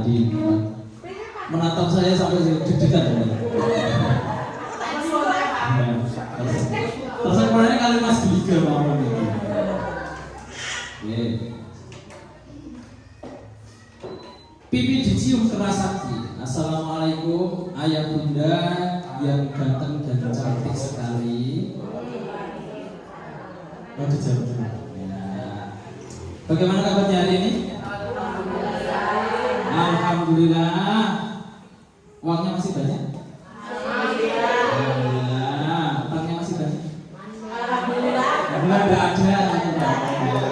tadi menatap saya sampai deg-degan. Terus kemarin kali Mas Geliga mau nih. Pipi dicium keras sakti. Assalamualaikum ayah bunda yang ganteng dan cantik sekali. Dijawab dulu. Bagaimana kabarnya hari ini? Alhamdulillah. Uangnya masih banyak? Alhamdulillah. Utangnya masih banyak? Alhamdulillah. Enggak ada.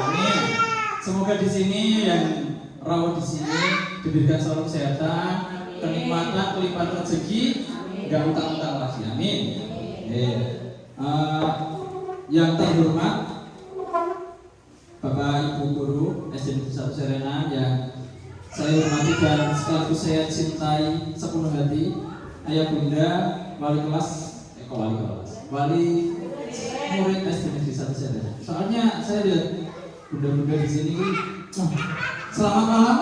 Amin. Semoga di sini yang rawat di sini diberikan selalu kesehatan, kenikmatan, kelimpahan rezeki, enggak utang-utang lagi. Amin. Yang terhormat Bapak Ibu Guru SD 1 Serena yang saya hormati dan sekaligus saya cintai sepenuh hati, ayah bunda, wali kelas, wali murid SD 1 Serena. Soalnya saya lihat bunda-bunda di sini. Selamat malam.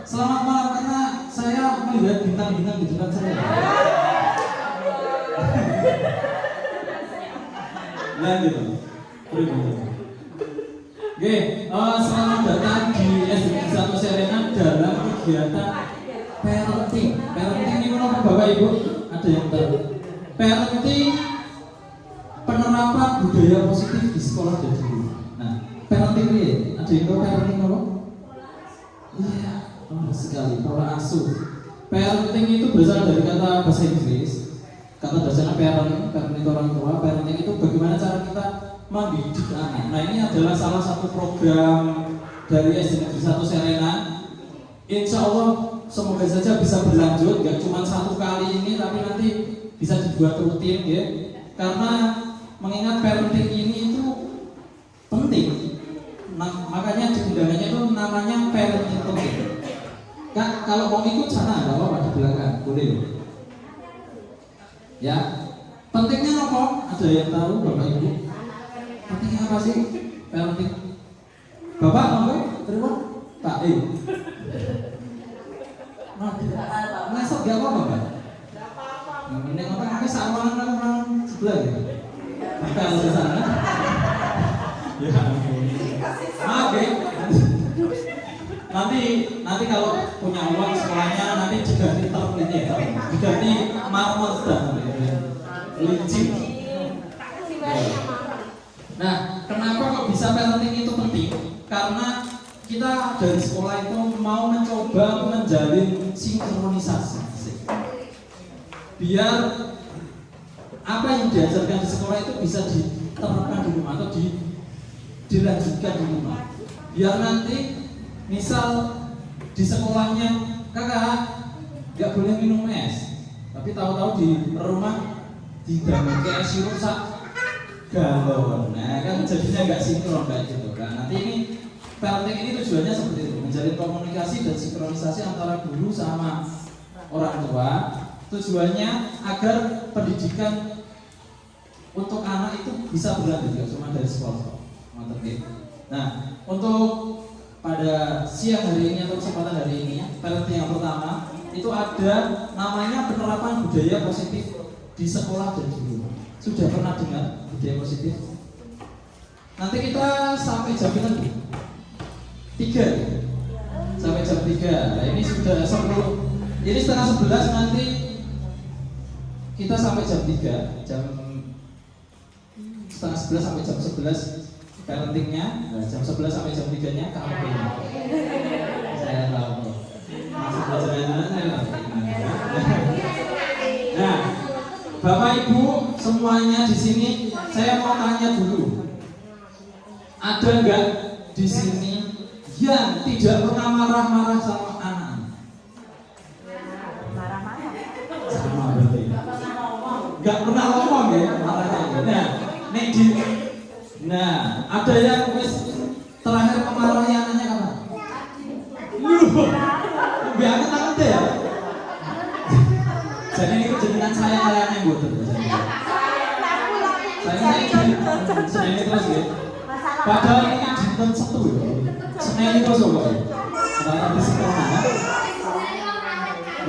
Selamat malam karena saya melihat bintang-bintang di depan saya. Nah gitu. Oke, selamat datang di SD 1 Serena dalam kegiatan parenting. Parenting ini apa Bapak Ibu? Ada yang tahu? Parenting penerapan budaya positif di sekolah dan di rumah. Nah, parenting ini ada yang tahu parenting apa? Iya, sekali pola asuh. Parenting itu berasal dari kata bahasa Inggris. Kata dasarnya parent itu orang tua. Parenting itu bagaimana cara kita mendidik anak. Nah, ini adalah salah satu program dari SD Negeri 1 Serena. Insya Allah semoga saja bisa berlanjut, gak cuma satu kali ini, tapi nanti bisa dibuat rutin ya. Karena mengingat parenting ini itu penting. Nah, makanya di undangannya itu namanya parenting penting. Kak, kalau mau ikut sana, ada apa di belakang, boleh. Ya, pentingnya apa? Ada yang tahu Bapak Ibu? Pentingnya apa sih parenting? Bapak mau terima? Pak ngesot gak apa-apa Pak? Ini apa? Sama orang sebelah ya? Kalau di sana ya maaf ya. Nanti kalau punya uang sekolahnya nanti diganti terpilih ya, diganti marmer dan licin. Nah, kenapa kok bisa parenting itu penting? Karena kita dari sekolah itu mau mencoba menjalin sinkronisasi, biar apa yang diajarkan di sekolah itu bisa diterapkan di rumah atau dilanjutkan di rumah. Biar nanti misal di sekolahnya kakak nggak boleh minum es, tapi tahu-tahu di rumah tidak kayak sirup sak galon. Nah kan jadinya nggak sinkron kayak gitu kan. Nanti ini parenting ini tujuannya seperti itu, menjalin komunikasi dan sinkronisasi antara guru sama orang tua. Tujuannya agar pendidikan untuk anak itu bisa berlanjut, tidak cuma dari sekolah. Nah, untuk pada siang hari ini atau kesempatan hari ini, parenting yang pertama itu ada namanya penerapan budaya positif di sekolah dan di rumah. Sudah pernah dengar budaya positif? Nanti kita sampai jam 3 sampai jam 3. Nah, ini sudah 10. Ini setengah 11 nanti kita sampai jam 3. Jam setengah 11 sampai jam 11 parentingnya. Nah, jam 11 sampai jam 3-nya KP-nya. Saya tahu. Masih belajar saya tahu. Nah, Bapak Ibu semuanya di sini, saya mau tanya dulu. Ada enggak di sini yang tidak pernah marah-marah sama anak? Marah-marah. Sama berarti. Enggak pernah ngomong ya marahnya. Nah, ada yang wis terakhir memarahi anaknya kapan? Biar takut ya. Jadi ini jenengan saya kalian yang bodoh. Saya ini terus ya. Padahal ini dinten Setu ya. Nah ini kok coba. Kalau di sekolah,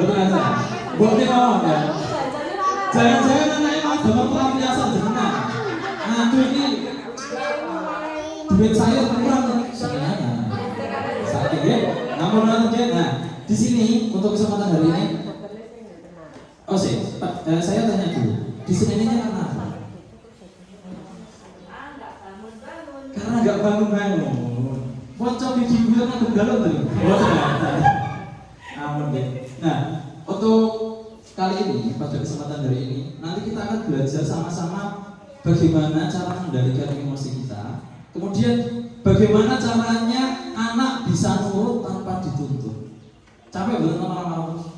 betul aja. Buatnya ngomong ya. Jangan-jangan anaknya mau dapat pelampiasan jenengan. Aduh ini duit saya kurang sebenarnya. Saat ini, namun nah di sini untuk kesempatan hari ini, oh sih, saya tanya dulu, di sini ini karena apa? Karena nggak bangun-bangun. Pocong di gue kan kegalon tuh. Amun deh. Nah, untuk kali ini pada kesempatan hari ini, nanti kita akan belajar sama-sama bagaimana cara mengendalikan emosi kita. Kemudian bagaimana caranya anak bisa nurut tanpa dituntut. Capek betul teman-teman?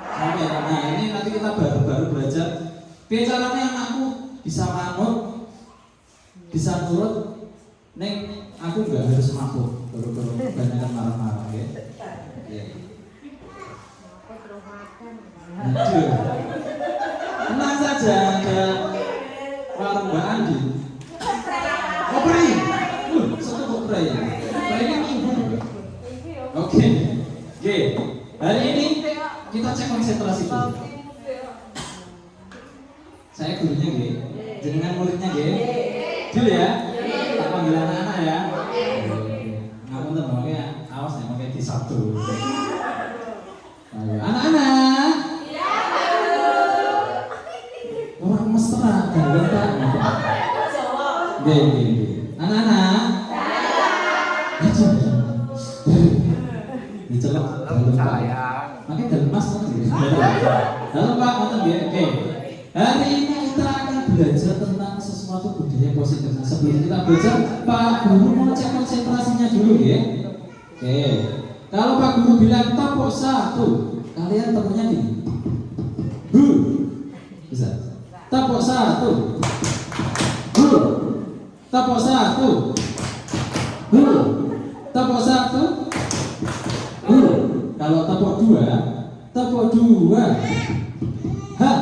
Capek. Nah, ini nanti kita baru belajar. Caranya anakku bisa manut, bisa nurut. Neng, aku nggak harus mabuk. Baru banyak marah-marah, ya. Aduh. Tenang saja, ada warung Mbak Andi. Oh, beri. Satu kok beri. Beri ini minggu. Oke. Hari ini kita cek konsentrasi dulu. Saya gurunya G, jenengan muridnya G. Dulu ya. Tak panggil anak-anak ya. Ngapain tuh makanya awas ya makanya di satu. Anak-anak. Orang mesra gawat tak. Gini. Anak-anak. Dicelok dalam sayang. Makanya dalam mas kan gitu. Dalam Pak nonton dia. Oke. Hari ini kita akan belajar tentang sesuatu budaya positif. Nah, sebelum kita belajar, Pak Guru mau cek konsentrasinya dulu ya. Oke. Kalau Pak Guru bilang topok satu, kalian temunya gini. Bisa. Topok satu. Topok satu. Topok satu. Kalau topok dua. Ha.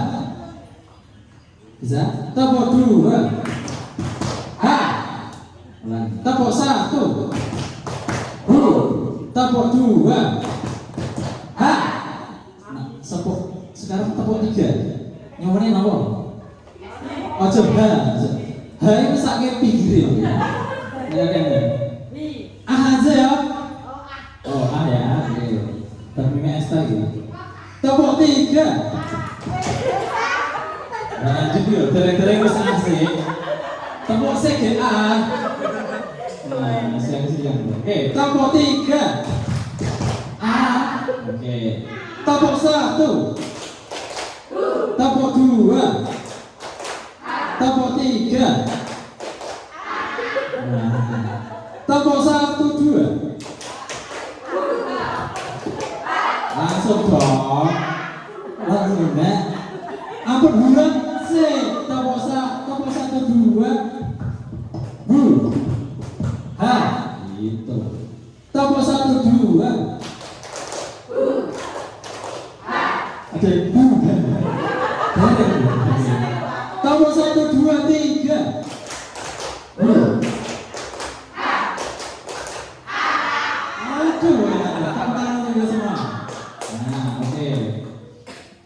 Bisa? Topok dua. Ha. Topok satu. Topok dua. Ha. Nah, sekarang topok tiga. Nyobain apa? Ojo ha. Ha itu sakit pikirin. Ya kan? Ah aja ya. Oh ah ya. Termimnya esta gitu. Topok tiga. Nah, jadi dereng-dereng wis asik. Topok CGA. Nah, siang-siang. Oke, topok tiga. Oke. Topok satu. Topok dua. Topok tiga. Topok satu dua. Langsung dong. Langsung ya. Apa bulan sih? Topok satu dua. Ha, itu. Topok satu dua. Ada topok satu dua tiga. Aduh, tangan semua. Nah, oke.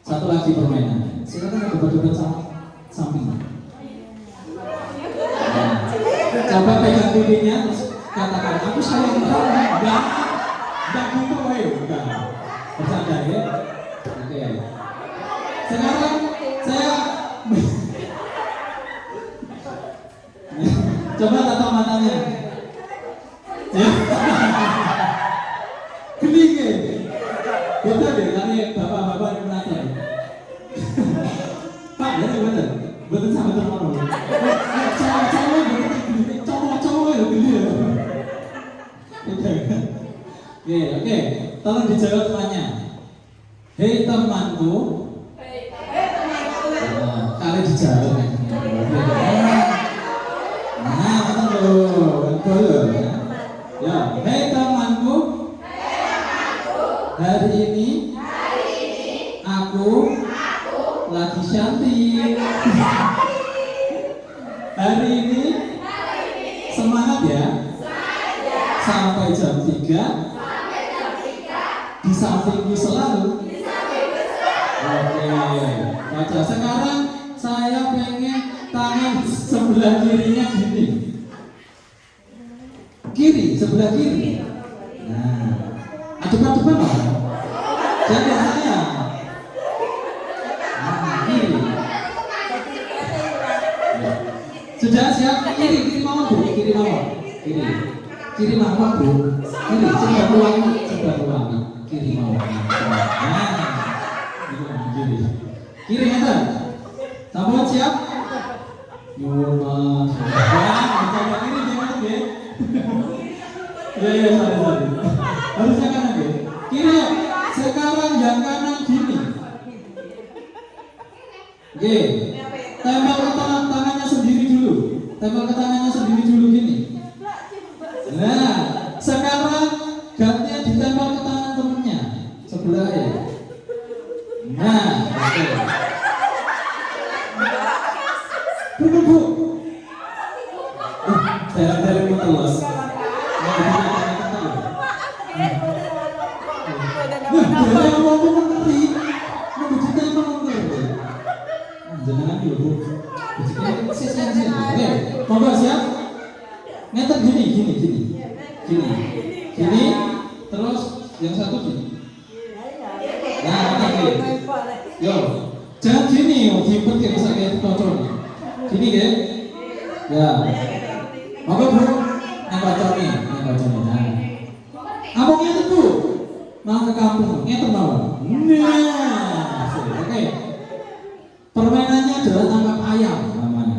Satu lagi permainan. Silakan debat-debat samping. Coba pegang pipinya, terus katakan, aku sayang kamu. Enggak gitu, enggak. Bercanda ya. Oke. Sekarang saya coba tatap matanya. Geli ke? Betul deh, kali bapak-bapak yang menatap. Pak, ya betul. Betul sama teman-teman. Cowok ya geli ya. Oke. Tolong dijawab semuanya. Hei temanku. Kali dijawab. Nah, betul. Ya, hei temanku. Hari ini aku lagi cantik. Hari ini semangat ya. Sampai jam 3 Di sampingku selalu. Oke, baca. Sekarang saya pengen tangan sebelah kirinya gini. Kiri, sebelah kiri. Nah, depan-depan loh. Jaga saya. Kiri. Sudah siap? Kiri mawon Bu, kiri mawon. Kiri mawon Bu. Kiri, sebelah ulangi. Kiri mawon. Nah. Kiri enten. Sampun siap? Nyuwun Mas. Nah, kiri gimana nggih? Ya, sorry. Harusnya kanan nggih. Kiri. Sekarang yang kanan gini. Nggih. Tempel ke tangannya sendiri dulu. Gini. Nah, sekarang gantian ditempel ke tangan temennya sebelah ya. Nah, oke. Bu. Dari telos. Jangan dulu Bu. Oke, monggo siap. Ngeten gini. Terus yang satu gini. Nah, oke. Yo, jangan gini yo, diimpet kayak bisa kayak tocon. Gini ya. Ya. Monggo Bu, yang tocon nih. Nah. Abangnya itu Bu. Mau ke kampung, ngeten mawon. Nah, oke. Permainannya adalah tangkap ayam namanya.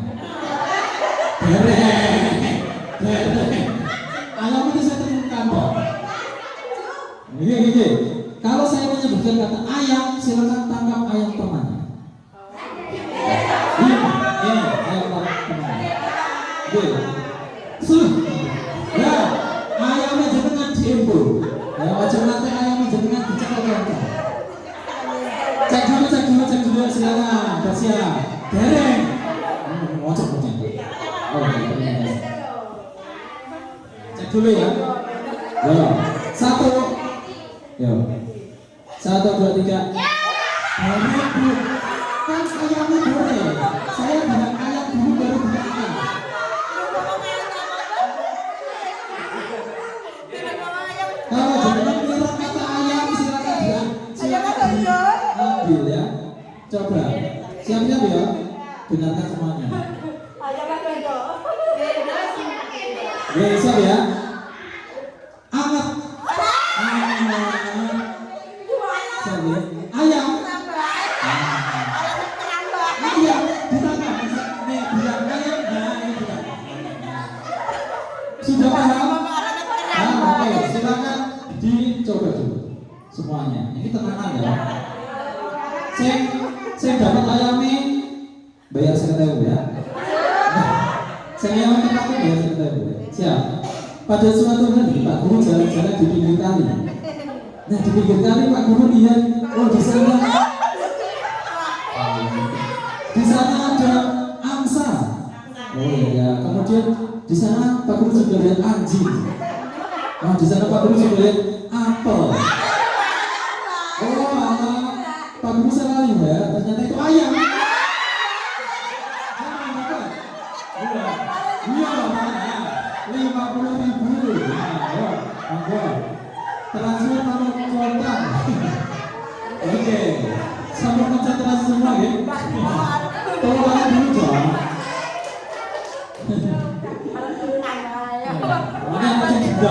Dereng. Ayam itu saya temukan Pak. Gini. Kalau saya menyebutkan kata ayam, silakan tangkap ayam temannya. Ini ayam temannya. Ya, ayamnya jenengan diembo. Ya, wajah nanti ayamnya jenengan dicekel-cekel. Cek dulu, silakan. Bersiap. Dereng. Ngocok. Oh, cek dulu ya. Yo. 1, 2, 3. Bu. Kan ayamnya boleh. Saya bilang ayam dulu baru bilang ayam. Kalau jangan bilang kata ayam silakan bilang. Ambil ya. Coba. Siap-siap ya. Dengarkan semuanya. Siap ya. Anget. Ayam. Ditangkap. Nih, bilang ayam. Nah, ini bilang. Sudah paham? Oke, silakan dicoba dulu semuanya. Ini tenangan ya. Saya dapat ayamnya bayar 1.000 ya. Saya yang tempatnya bayar 1.000. Siap. Pada suatu hari Pak Guru jalan-jalan di pinggir kali. Nah, di pinggir kali Pak Guru lihat, oh di sana ada angsa. Oh iya, kemudian di sana Pak Guru juga lihat anjing. Oh di sana Pak Guru juga lihat apel. Oh Pak Guru salah ya, ternyata itu ayam. Iya, 50.000. Transfer nomor kontak. Oke, sama kontak transfer semua ya. Tolong banget dulu dong. Ini macam juga.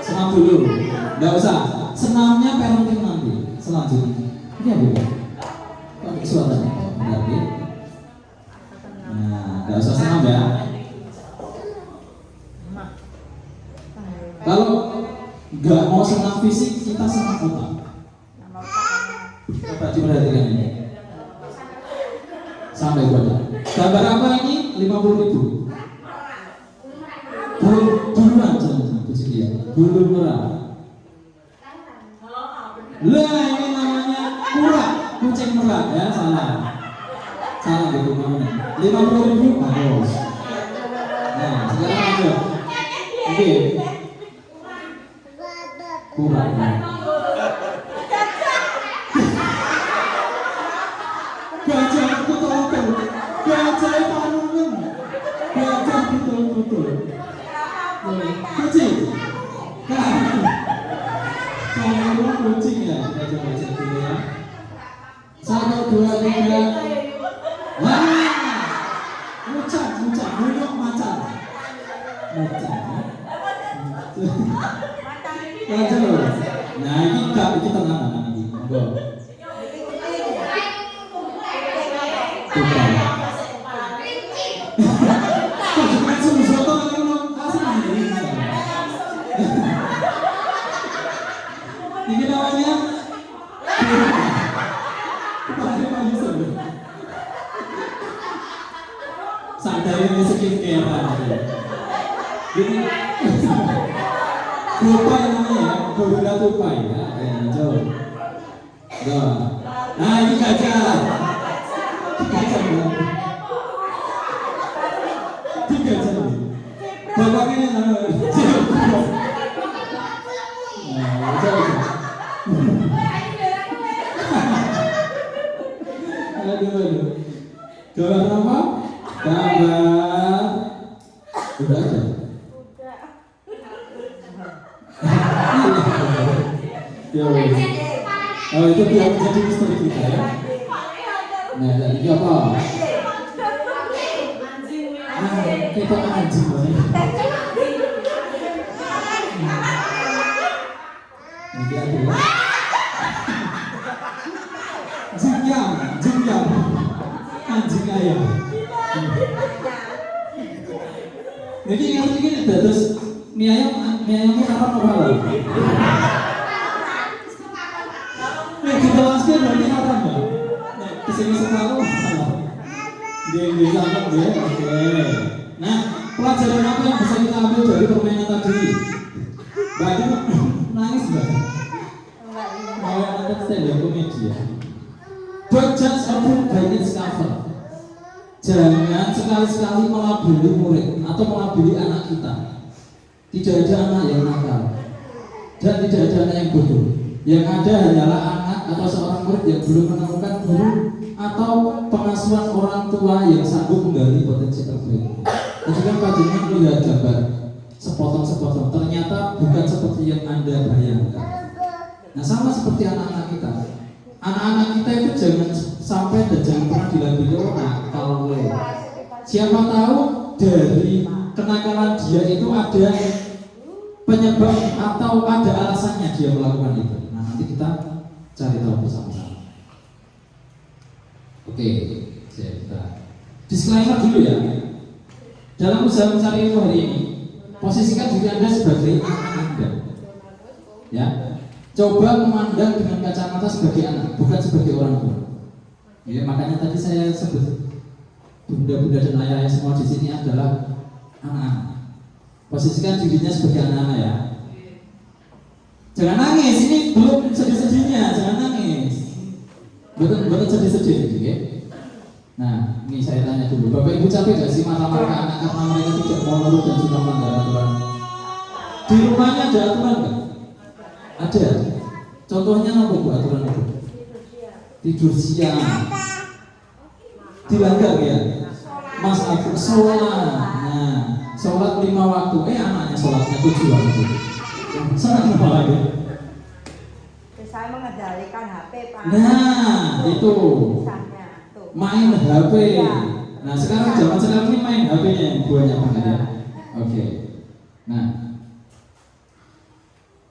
Senam dulu, nggak usah. Senamnya parenting nanti. Selanjutnya, ini apa ya? Pakai suaranya, lagi. Nah, nggak usah senam ya. Kalau nggak mau senam fisik, kita senam otak. Coba diperhatikan ini. Sampai pada gambar apa ini? 50.000. Duluan jangan kecil ya. Belum murah. Lah ini namanya murah, kucing murah ya, salah gitu namanya. 50.000 harus. Nah, sekarang aja. Oke. Kurang. Gajah betul-betul. Gajah panungan. Gajah betul-betul. Kucing. Kalau kucing ya, gajah-gajah dulu ya. 1, 2, 3. Wah. Muncak, munyuk macan. Macan. Macan. Nah, ini tenang ini. Monggo. Ini namanya sadar ini skincare. Ini tupai namanya, gorilla tupai ya. Jauh. Nah, ini gajah. Tiga jam. Bapaknya aduh. Gambar apa? Gambar. Udah aja. Ya. Oh, itu biar jadi misteri kita ya. Nah, ini apa? Kita anjing banget. Ini ada. Jingyang, anjing ayam. Jadi yang ini terus mie ayamnya apa lagi? Nih kita laskan berarti apa mbak? Kesini separuh. Di sana deh, oke. Nah, pelajaran apa yang bisa kita ambil dari permainan tadi? Banyak nangis mbak. Mau nonton stand up komedi ya? Don't judge a book by its cover. Jangan sekali-sekali melabeli murid atau melabeli anak kita. Tidak ada anak yang nakal dan tidak ada anak yang bodoh. Yang ada hanyalah anak atau seorang murid yang belum menemukan guru atau pengasuhan orang tua yang sanggup menggali potensi terbaik. Ketika kajian melihat gambar sepotong-sepotong, ternyata bukan seperti yang Anda bayangkan. Nah, sama seperti anak-anak kita. Anak-anak kita itu jangan sampai dan jangan pernah dilabeli orang kalau siapa tahu dari kenakalan dia itu ada penyebab atau ada alasannya dia melakukan itu. Nah, nanti kita cari tahu bersama-sama. Oke, kita disclaimer dulu ya. Dalam usaha mencari ilmu hari ini, posisikan diri Anda sebagai anak Anda. Ya. Coba memandang dengan kacamata sebagai anak, bukan sebagai orang tua. Ya, makanya tadi saya sebut bunda-bunda dan ayah-ayah semua di sini adalah anak-anak. Posisikan dirinya sebagai anak-anak ya. Jangan nangis, ini belum sedih-sedihnya, jangan nangis. Betul sedih-sedih, ya. Nah, ini saya tanya dulu, Bapak Ibu capek gak sih marah-marah anak karena mereka tidak mau nurut dan suka melanggar aturan? Di rumahnya ada aturan nggak? Ada. Contohnya apa bu aturan itu? Tidur siang. Dilanggar ya? Mas aku sholat. Nah, sholat 5 waktu. Anaknya sholatnya 7 waktu. Sholat apa lagi? Saya mengendalikan HP Pak. Nah, itu. Main HP. Nah, sekarang sekarang ini main HP-nya yang banyak banget ya. Oke. Nah,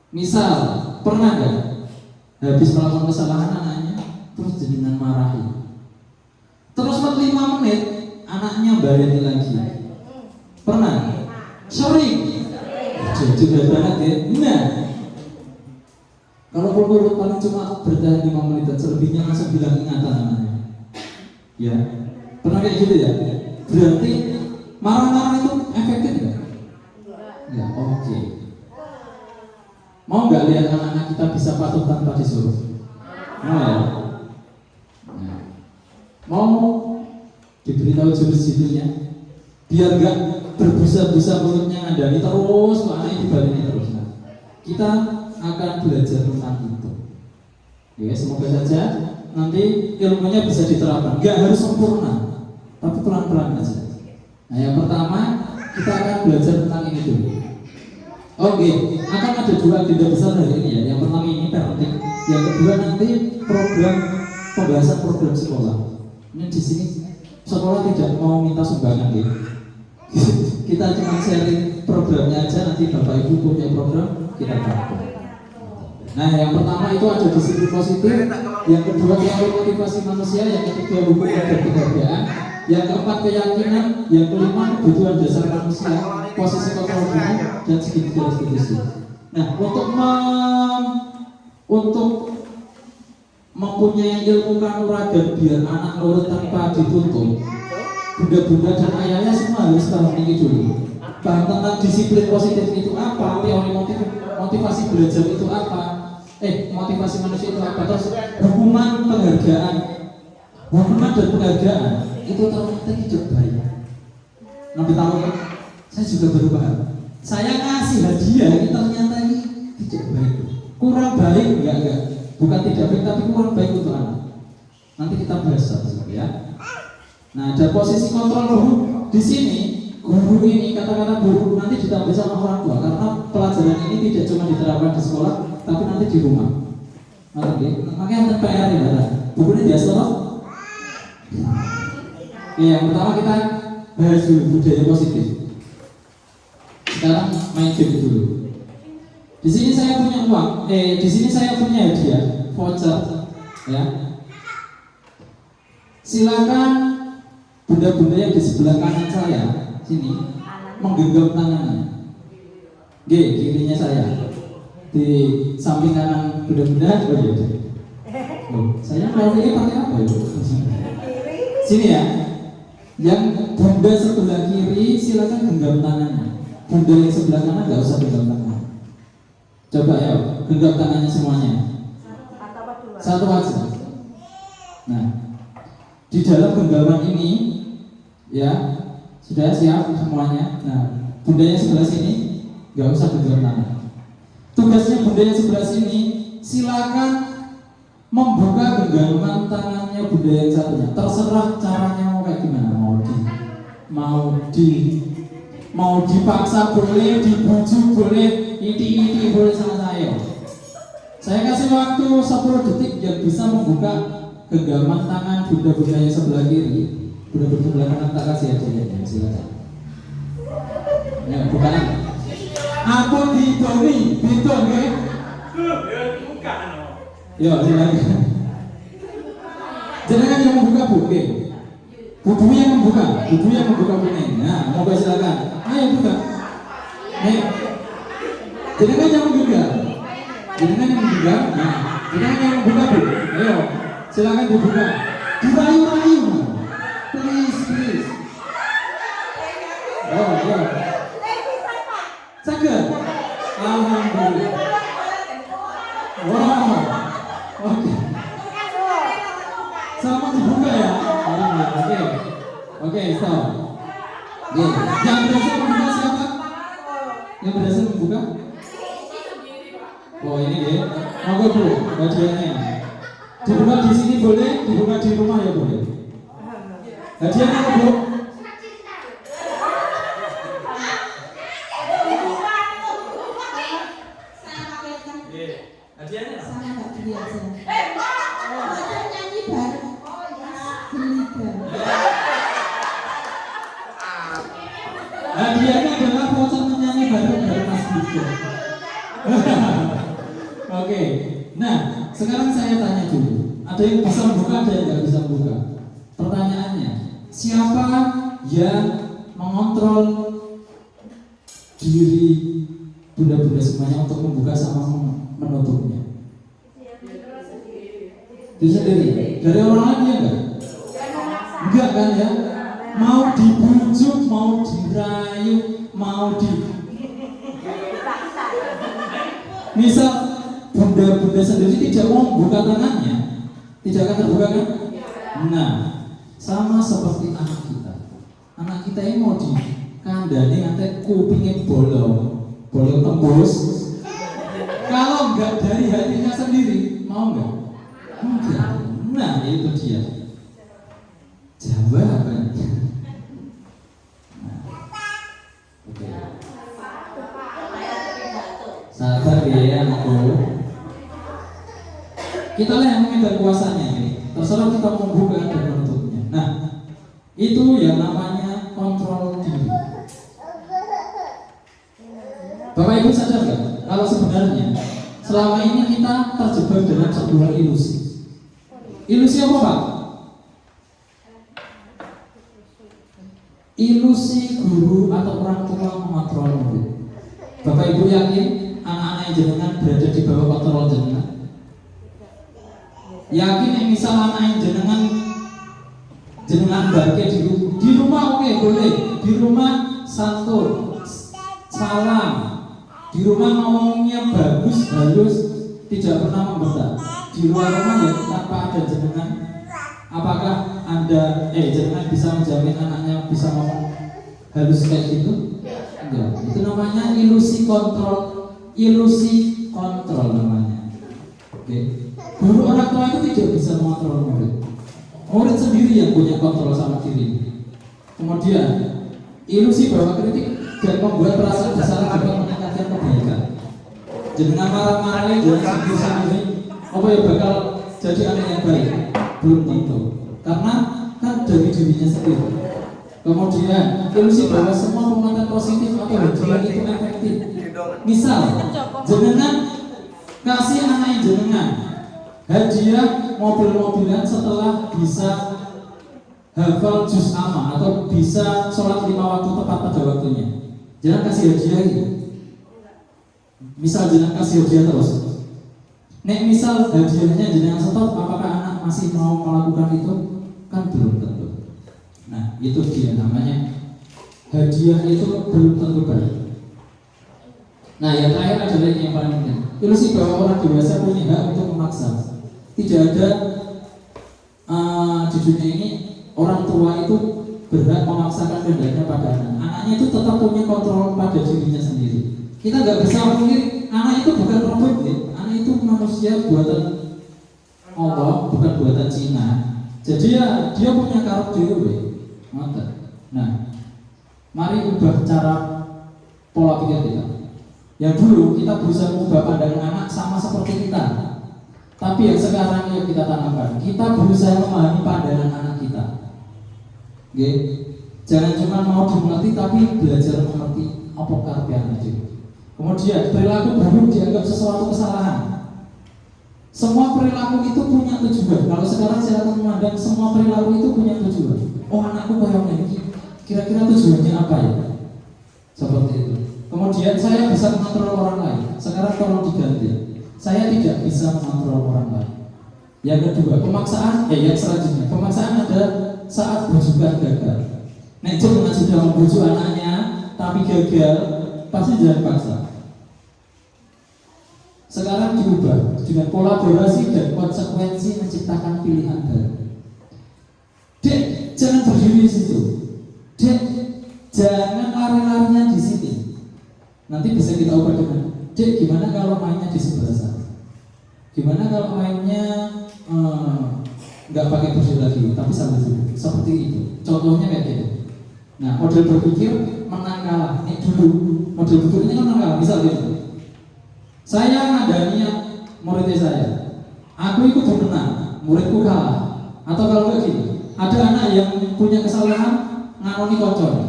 misal pernah nggak habis melakukan kesalahan anaknya terus jenengan marahi, terus 5 menit anaknya baleni lagi? Pernah? Sering. Juga banget ya. Nah, kalau perlu paling cuma bertahan 5 menit dan selebihnya langsung bilang ingatan anaknya. Ya, pernah kayak gitu ya? Berarti marah-marah itu efektif nggak? Ya, oke. Mau nggak lihat anak-anak kita bisa patuh tanpa disuruh? Mau ya? Nah. Mau diberitahu jurus judulnya? Biar nggak berbusa-busa mulutnya ngandani terus, kok anaknya dibaleni terus. Nah, kita akan belajar tentang itu. Ya, semoga saja nanti ilmunya bisa diterapkan. Nggak harus sempurna, tapi pelan-pelan aja. Nah, yang pertama kita akan belajar tentang ini dulu. Oke, akan ada dua agenda besar hari ini ya. Yang pertama ini parenting, yang kedua nanti pembahasan program sekolah. Ini di sini sekolah tidak mau minta sumbangan ya. Kita cuma sharing programnya aja, nanti Bapak Ibu punya program kita bantu. Nah, yang pertama itu ada disiplin positif, yang kedua itu motivasi manusia, yang ketiga hukum dan kebahagiaan, yang keempat keyakinan, yang kelima kebutuhan dasar manusia, posisi kontrol diri, dan segitiga restitusi. Nah, untuk mempunyai ilmu kanuragan biar anak nurut tanpa dituntut, bunda-bunda dan ayahnya semua harus tahu ini dulu. Paham tentang disiplin positif itu apa, teori motivasi belajar itu apa, motivasi manusia itu apa, terus hukuman dan penghargaan itu ternyata hidup baik. Nanti tahu kan? Saya juga baru paham. Saya ngasih hadiah ini ternyata ini hidup baik. Kurang baik enggak. Bukan tidak baik tapi kurang baik untuk anak. Nanti kita bahas satu ya. Nah, ada posisi kontrol guru di sini. Guru ini kata-kata guru nanti ditambah sama orang tua karena pelajaran ini tidak cuma diterapkan di sekolah tapi nanti di rumah. Oke, makanya PR ya, bukunya biasa loh. Yang pertama kita bahas dulu budaya positif. Sekarang main game dulu. Di sini saya punya uang, di sini saya punya hadiah voucher, ya. Silakan bunda-bunda yang di sebelah kanan saya sini menggenggam tangannya. Kirinya saya di samping kanan bunda-bunda. Saya mau ini pakai apa itu? Sini ya. Yang bunda sebelah kiri silakan genggam tangannya. Bunda yang sebelah kanan nggak usah genggam tangan. Coba ya, genggam tangannya semuanya. Satu aja. Nah, di dalam genggaman ini, ya sudah siap semuanya. Nah, bunda yang sebelah sini nggak usah genggam tangan. Tugasnya bunda yang sebelah sini, silakan membuka genggaman tangannya bunda yang satunya. Terserah caranya mau kayak gimana, mau dipaksa boleh, dibujuk boleh, iti boleh sama saya. Saya kasih waktu 10 detik yang bisa membuka genggaman tangan bunda-bunda yang sebelah kiri. Bunda-bunda sebelah kanan tak kasih aja ya, silakan. Ya, bukan. Aku ditoni, ya. Ya, silakan. Jangan yang membuka buku. Buku yang membuka kuning. Nah, mau silakan. Ayo buka. Nih. Jangan yang membuka. Nah, jangan yang membuka bu. Ayo, silakan dibuka. Dirayu-rayu. Please. Oh. Saged. Alhamdulillah. Wow. Oke. Sama dibuka ya. Oke, stop. Yang berhasil membuka siapa? Yang berhasil membuka? Oh, ini deh. Monggo Bu, hadiahnya. Dibuka di sini boleh, dibuka di rumah ya boleh. Hadiahnya apa Bu? Hadiahnya sama Kak biasa. Nyanyi bareng. Hadiahnya adalah voucher menyanyi bareng Mas Biko. Oke. Nah, sekarang saya tanya dulu. Ada yang bisa membuka, ada yang nggak bisa membuka. Pertanyaannya, siapa yang mengontrol diri bunda-bunda semuanya untuk membuka sama menutupnya? Diri sendiri. Dari orang lain ya enggak? Enggak kan ya? Mau dibujuk, mau dirayu, mau misal bunda-bunda sendiri tidak mau membuka tangannya, tidak akan terbuka kan? Nah, sama seperti anak kita. Anak kita ini mau kandani nanti kupingnya bolong tembus. Kalau enggak dari hatinya sendiri, mau enggak? Enggak. Nah itu dia jawaban. Oke. Sabar ya anakku. Kita lah yang mengambil kuasanya ini. Terserah kita mau buka dan menutupnya. Nah, itu yang namanya kontrol diri. Bapak Ibu sadar nggak? Kalau sebenarnya selama ini kita terjebak dalam sebuah ilusi. Ilusi apa Pak? Ilusi guru atau orang tua mengontrol murid. Bapak Ibu yakin anak-anak yang jenengan berada di bawah kontrol jenengan? Yakin yang misal anak yang jenengan bagi di rumah oke, boleh, di rumah santun, salam, di rumah ngomongnya bagus, halus, tidak pernah membentak. Di luar rumah ya tanpa ada jenengan, apakah jenengan bisa menjamin anaknya bisa ngomong halus kayak gitu? Enggak. Itu namanya ilusi kontrol namanya. Oke. Guru orang tua itu tidak bisa mengontrol murid. Murid sendiri yang punya kontrol sama diri. Kemudian ilusi bahwa kritik dan membuat perasaan bersalah dapat meningkatkan kebaikan. Jenengan marah-marah jangan sendiri, apa ya bakal jadi anak yang baik? Belum tentu. Karena kan dari dirinya sendiri. Kemudian ilusi bahwa semua penguatan positif atau hadiah itu efektif. Misal, jenengan kasih anak yang jenengan hadiah mobil-mobilan setelah bisa hafal juz amma atau bisa sholat 5 waktu tepat pada waktunya. Jangan kasih hadiah gitu. Misal jangan kasih hadiah terus. Nek misal hadiahnya jangan stop, apakah anak masih mau melakukan itu? Kan belum tentu. Nah itu dia namanya hadiah itu belum tentu baik. Nah yang terakhir adalah yang paling penting, ilusi bahwa orang dewasa punya hak untuk memaksa. Tidak ada di dunia ini orang tua itu berhak memaksakan kehendaknya pada anak. Anaknya itu tetap punya kontrol pada dirinya sendiri. Kita nggak bisa mungkin anak itu bukan robot, ya. Anak itu manusia buatan Allah, bukan buatan Cina. Jadi ya dia punya karakter. Nah, mari ubah cara pola pikir kita. Yang dulu kita berusaha mengubah pandangan anak sama seperti kita. Tapi yang sekarang yang kita tanamkan, kita berusaha memahami pandangan anak kita. Oke? Jangan cuma mau dimengerti, tapi belajar mengerti apa karepe anak itu. Kemudian perilaku buruk dianggap sesuatu kesalahan. Semua perilaku itu punya tujuan. Kalau sekarang saya akan memandang semua perilaku itu punya tujuan. Oh anakku kayak ini, kira-kira tujuannya apa ya? Seperti itu. Kemudian saya bisa mengontrol orang lain. Sekarang tolong diganti. Saya tidak bisa mengontrol orang lain. Yang kedua, pemaksaan. Yang selanjutnya, pemaksaan ada saat bujukan gagal. Nek jangan sudah membujuk anaknya, tapi gagal, pasti jangan paksa. Sekarang diubah dengan kolaborasi dan konsekuensi menciptakan pilihan baru. Dek, jangan berdiri di situ. Dek, jangan lari-larinya di sini. Nanti bisa kita ubah dengan, Dek, gimana kalau mainnya di sebelah sana? Gimana kalau mainnya nggak pakai kursi lagi, tapi sambil duduk? Seperti itu. Contohnya kayak gitu. Nah, model berpikir menang kalah. Ini dulu model berpikir ini kan menang kalah. Misal gitu. Saya ngadani muridnya saya. Aku ikut menang, muridku kalah. Atau kalau enggak gini, ada anak yang punya kesalahan nganoni koncone.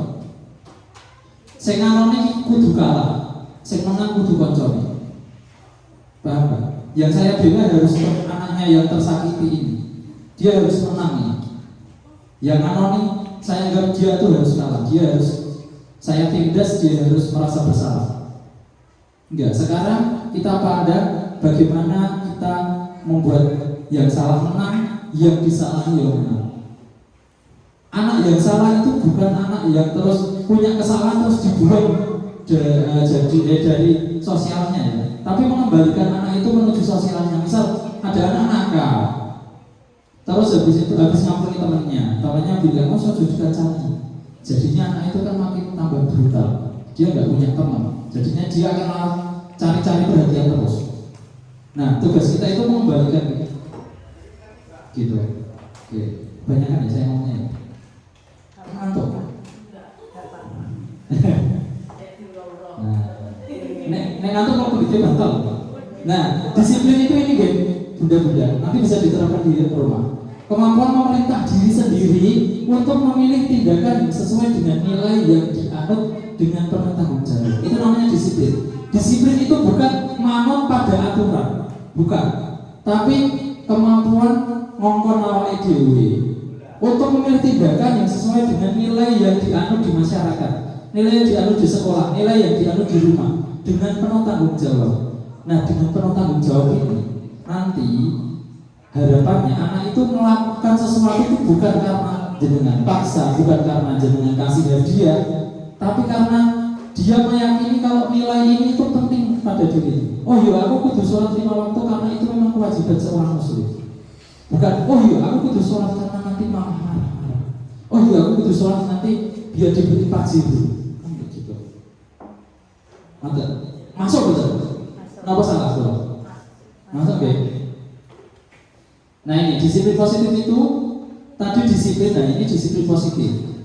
Saya nganoni kudu kalah, saya menang kudu koncone. Paham gak? Yang saya bela harus anaknya yang tersakiti ini. Dia harus menang ini. Yang nganoni saya anggap dia tuh harus kalah. Dia harus saya tindas, dia harus merasa bersalah. Enggak, sekarang kita pada bagaimana kita membuat yang salah menang, yang disalahi yang menang. Anak yang salah itu bukan anak yang terus punya kesalahan terus dibuang dari sosialnya ya. Tapi mengembalikan anak itu menuju sosialnya. Misal ada anak nakal, terus habis ngampuni temannya bilang, oh saya juga cari. Jadinya anak itu kan makin tambah brutal. Dia nggak punya teman. Jadinya dia akan cari-cari perhatian terus. Nah, tugas kita itu mengembalikan gitu. Oke, banyak kan ya saya ngomongnya. Ngantuk. Nah, nek ngantuk kalau begitu bantal. Nah, disiplin itu ini guys, bunda-bunda. Nanti bisa diterapkan di rumah. Kemampuan memerintah diri sendiri untuk memilih tindakan sesuai dengan nilai yang dianut dengan penuh tanggung jawab. Itu namanya disiplin. Disiplin itu bukan manut pada aturan, bukan. Tapi kemampuan ngongkon awake dhewe untuk memilih tindakan yang sesuai dengan nilai yang dianut di masyarakat, nilai yang dianut di sekolah, nilai yang dianut di rumah dengan penuh tanggung jawab. Nah, dengan penuh tanggung jawab ini nanti harapannya anak itu melakukan sesuatu itu bukan karena jenengan paksa, bukan karena jenengan kasih hadiah, tapi karena dia meyakini kalau nilai ini itu penting pada diri. Oh iya, aku kudu sholat 5 waktu karena itu memang kewajiban seorang muslim. Bukan, oh iya, aku kudu sholat karena nanti marah-marah. Oh iya, aku kudu sholat nanti biar diberi pagi dulu. Kan begitu. Mantap. Masuk betul. Kenapa salah sholat? Masuk ya? Nah ini disiplin positif itu tadi disiplin, nah ini disiplin positif.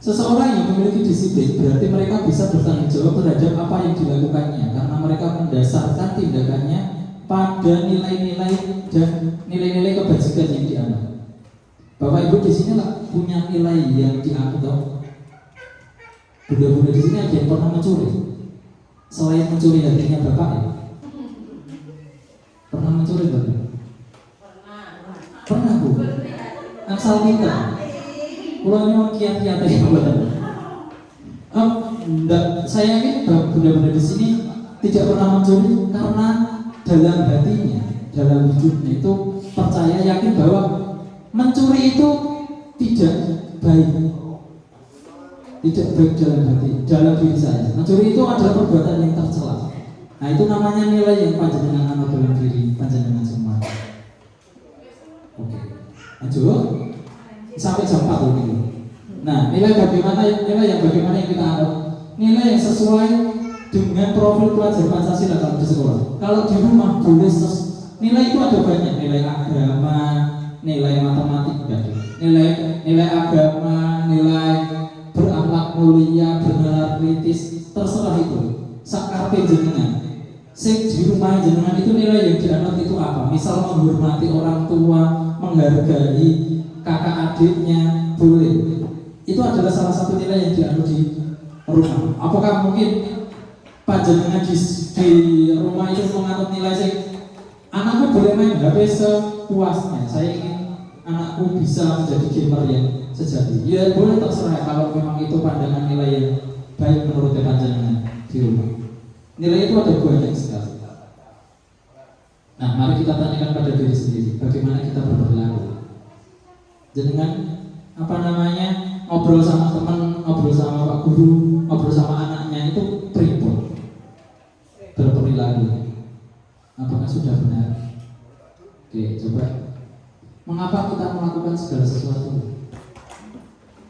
Seseorang yang memiliki disiplin berarti mereka bisa bertanggung jawab terhadap apa yang dilakukannya karena mereka mendasarkan tindakannya pada nilai-nilai dan nilai-nilai kebajikan yang dianut. Bapak Ibu di sini lah punya nilai yang dianut toh. Bunda-bunda di sini ada yang pernah mencuri. Selain mencuri hatinya Bapak ya? Pernah mencuri Bapak? Pernah Bu? Asal kita pulangnya mau kiat-kiat aja saya yakin bunda-bunda di sini tidak pernah mencuri karena dalam hatinya, dalam hidupnya itu percaya yakin bahwa mencuri itu tidak baik dalam hati, dalam diri saya. Mencuri itu adalah perbuatan yang tercela. Nah itu namanya nilai yang panjenengan anut dalam diri panjenengan semua. Oke, lanjut sampai jam 4 ini. Nah, nilai yang bagaimana yang kita anut? Nilai yang sesuai dengan profil pelajar Pancasila kalau di sekolah. Kalau di rumah boleh nilai itu ada banyak, nilai agama, nilai matematika, nilai agama, nilai berakhlak mulia, bernalar kritis, terserah itu. Sakarpe jenengan. Sing di rumah jenengan itu nilai yang dianut itu apa? Misal menghormati orang tua, menghargai kakak adiknya, boleh. Itu adalah salah satu nilai yang dianut di rumah. Apakah mungkin panjenengan di rumah itu menganut nilai sing anakku boleh main HP sepuasnya. Saya ingin anakku bisa menjadi gamer yang sejati. Ya boleh, terserah kalau memang itu pandangan nilai yang baik menurut panjenengan di rumah. Nilai itu ada banyak sekali. Nah, mari kita tanyakan pada diri sendiri, bagaimana kita berperilaku. Jenengan ngobrol sama teman, ngobrol sama pak guru, ngobrol sama anaknya itu pripun berperilaku. Apakah sudah benar? Oke, coba. Mengapa kita melakukan segala sesuatu?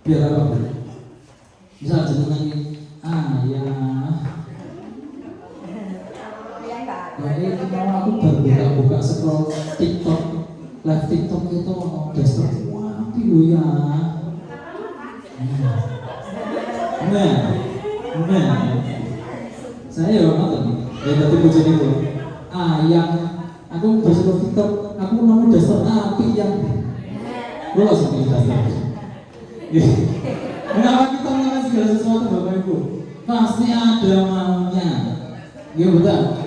Biar apa? Misal jenengan ini, jadi mau aku baru buka scroll TikTok, live TikTok itu daster wapi lo ya. Nah, saya nonton. Ya tadi bocor itu. Yang aku scroll TikTok, aku nemu daster api yang lo langsung pilih daster. Mengapa kita melakukan segala sesuatu Bapak Ibu? Pasti ada maunya. Iya betul.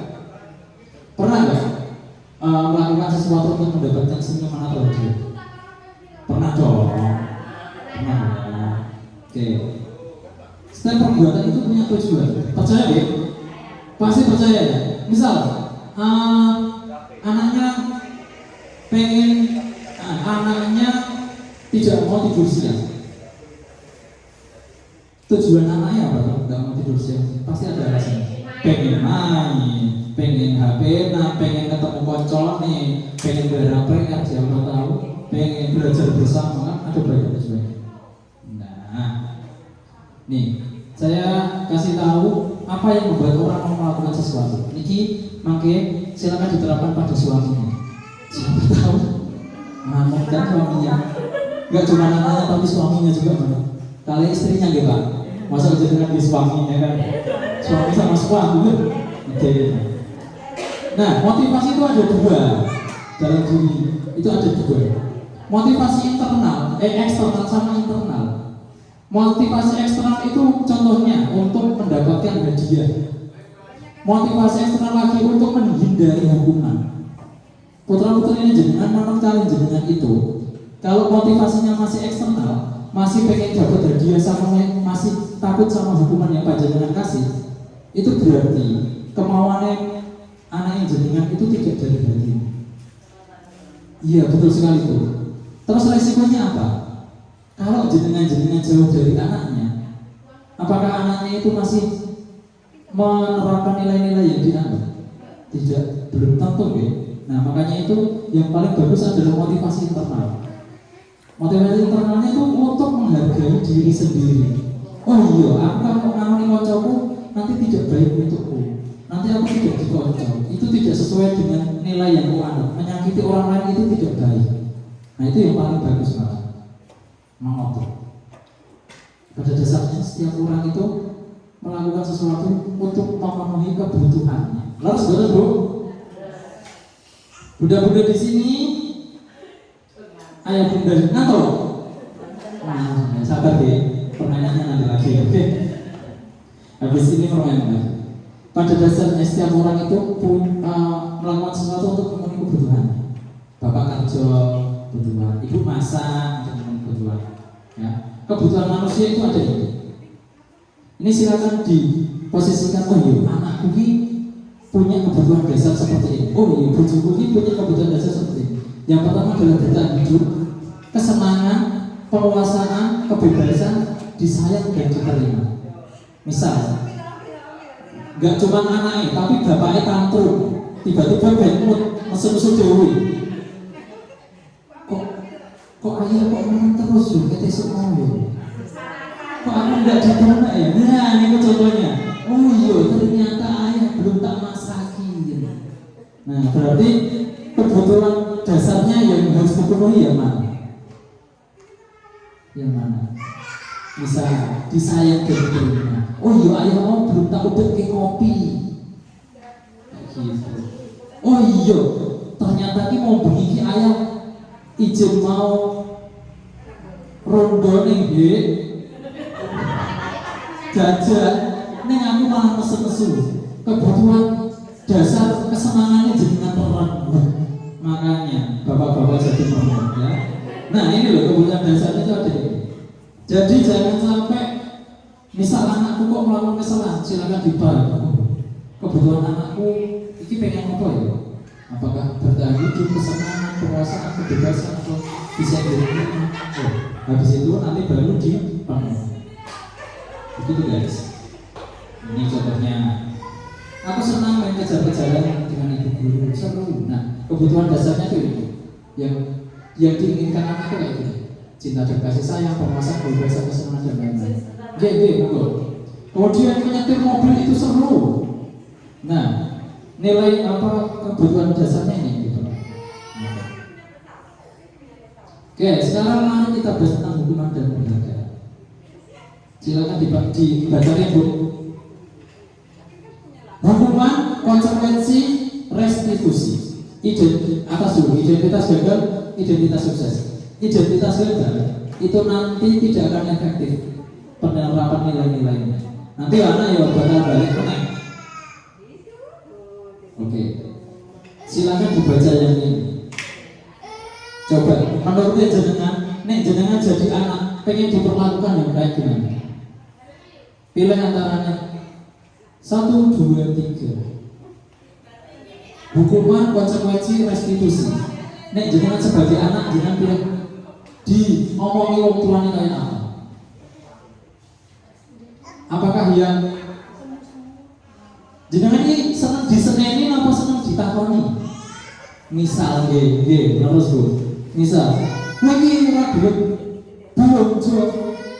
Pernah nggak melakukan sesuatu untuk mendapatkan senyuman atau hadiah? Pernah dong. Pernah. Oke. Setiap perbuatan itu punya tujuan. Percaya deh? Pasti percaya ya. Misal anaknya tidak mau tidur siang. Tujuan anaknya apa? Nggak mau tidur siang. Pasti ada alasan. Pengen main, pengen HP, pengen ketemu koncol nih, pengen berapa siapa tahu, pengen belajar bersama, kan ada banyak tujuannya. Nah, Nih, saya kasih tahu apa yang membuat orang mau melakukan sesuatu. Niki, makanya silakan diterapkan pada suaminya. Siapa tahu ngamuk kan suaminya. Enggak cuma anaknya tapi suaminya juga mana. Kali istrinya gitu Pak. Masa aja dengan di suaminya kan. Suami sama suami. Oke. Nah, motivasi itu ada dua dalam diri. Itu ada dua. Motivasi eksternal sama internal. Motivasi eksternal itu contohnya untuk mendapatkan hadiah. Motivasi eksternal lagi untuk menghindari hukuman. Putra-putri ini jenengan manut kalian jenengan itu. Kalau motivasinya masih eksternal, masih pengen dapat hadiah sama masih takut sama hukuman yang panjenengan kasih, itu berarti kemauannya anak yang jenengan itu tidak dari hati. Iya betul sekali itu. Terus resikonya apa? Kalau jenengan jauh dari anaknya, apakah anaknya itu masih menerapkan nilai-nilai yang dianggap? Tidak, belum tentu ya. Nah makanya itu yang paling bagus adalah motivasi internal. Motivasi internalnya itu untuk menghargai diri sendiri. Oh iya, aku kalau ngawani kancaku nanti tidak baik untukku. Nanti aku tidak dikocok. Itu tidak sesuai dengan nilai yang aku anggap. Menyakiti orang lain itu tidak baik. Nah itu yang paling bagus Pak. Mengotot. Pada dasarnya setiap orang itu melakukan sesuatu untuk memenuhi kebutuhannya. Lalu betul Bu? Bunda-bunda di sini, ayah bunda ngatur. Nah, sabar deh. Permainannya nanti lagi, oke? Habis ini permainan lagi. Pada dasarnya setiap orang itu melakukan sesuatu untuk memenuhi kebutuhannya. Bapak kerja kebutuhan, ibu masak untuk memenuhi kebutuhan. Ya, kebutuhan manusia itu ada ini. Ini silakan diposisikan. Oh iya, anakku ini punya kebutuhan dasar seperti ini. Oh iya, bojoku ini punya kebutuhan dasar seperti ini. Yang pertama adalah bertahan hidup, kesenangan, penguasaan, kebebasan, disayang dan diterima. Misal, nggak cuma anaknya, tapi bapaknya tantrum, tiba-tiba bad mood, mesum-mesum dewi. Kok ayah kok menang terus yo, kita semua yo. Kok aku nggak diterima ya? Nah, ini contohnya. Oh iya, ternyata ayah belum tak masaki. Gitu. Nah, berarti kebutuhan dasarnya yang harus dipenuhi yang mana? Yang mana? Misal disayang dan diterima. Oh iya, ayah mau belum tak udah ke kopi. Gitu. Oh iya, ternyata ini mau begini ayah izin mau rondo nih, jajan, neng aku malah mesu-mesu. Kebutuhan dasar kesenangannya jenengan terang. Makanya bapak-bapak jadi merem ya. Nah ini loh kebutuhan dasarnya itu ada. Jadi jangan sampai misal anakku kok melakukan kesalahan, silakan dibantu. Kebutuhan anakku ini pengen apa ya? Apakah bertahan hidup, kesenangan, penguasaan, kebebasan atau bisa diri? Habis itu nanti baru dibangun. Begitu guys. Ini contohnya. Aku senang main kejar-kejaran dengan ibu guru, seru. Nah, kebutuhan dasarnya itu yang diinginkan anak itu kayak gitu. Cinta dan kasih sayang, penguasaan, kebebasan, kesenangan dan lain-lain. Betul. Kemudian menyetir mobil itu seru. Nah, nilai apa kebutuhan dasarnya ini gitu. Oke, sekarang mari kita bahas tentang hukuman dan penghargaan. Silakan dibaca Bu. Hukuman, konsekuensi, restitusi. Atas dulu, identitas gagal, identitas sukses. Identitas gagal itu nanti tidak akan efektif penerapan nilai-nilainya. Nanti anak ya bakal balik ke naik. Oke, silakan dibaca yang ini. Coba, menurut jenengan, jenengan jadi anak, pengen diperlakukan yang kayak gimana? Pilih antaranya 1, 2, 3. Hukuman, konsekuensi, restitusi. Jenengan sebagai anak, jangan pilih diomongi wong tuane kayak apa? Apakah yang jenengan ini senang diseneni apa senang ditakoni? Misal terus Bu. Misal, lagi ora duit bonjo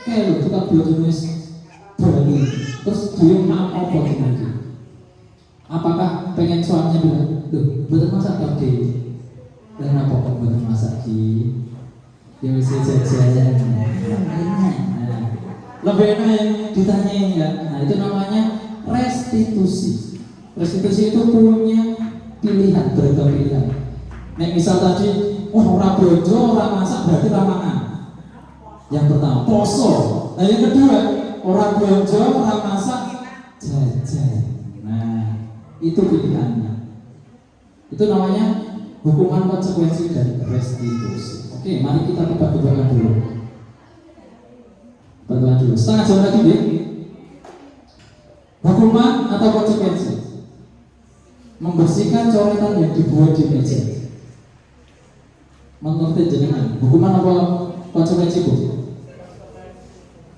kayak lho tukang blok wis Apakah pengen suaminya bilang, "Duh, betul masak tadi." Kenapa kok betul masak Ki? Ya wis jajan. Nah, lebih enak yang ditanyain ya. Nah, itu namanya restitusi. Restitusi itu punya pilihan, berpilihan. Nek misal tadi, ora bojo, ora masak berarti ora mangan. Yang pertama, poso. Nah, yang kedua, ora bojo, ora masak, jajan. Nah, itu pilihannya. Itu namanya hukuman konsekuensi dan restitusi. Oke, mari kita tebak-tebakan dulu. Tebak-tebakan dulu. Setengah jam lagi deh. Hukuman atau konsekuensi? Membersihkan coretan yang dibuat di meja. Menurut jenengan, hukuman apa konsekuensi bu?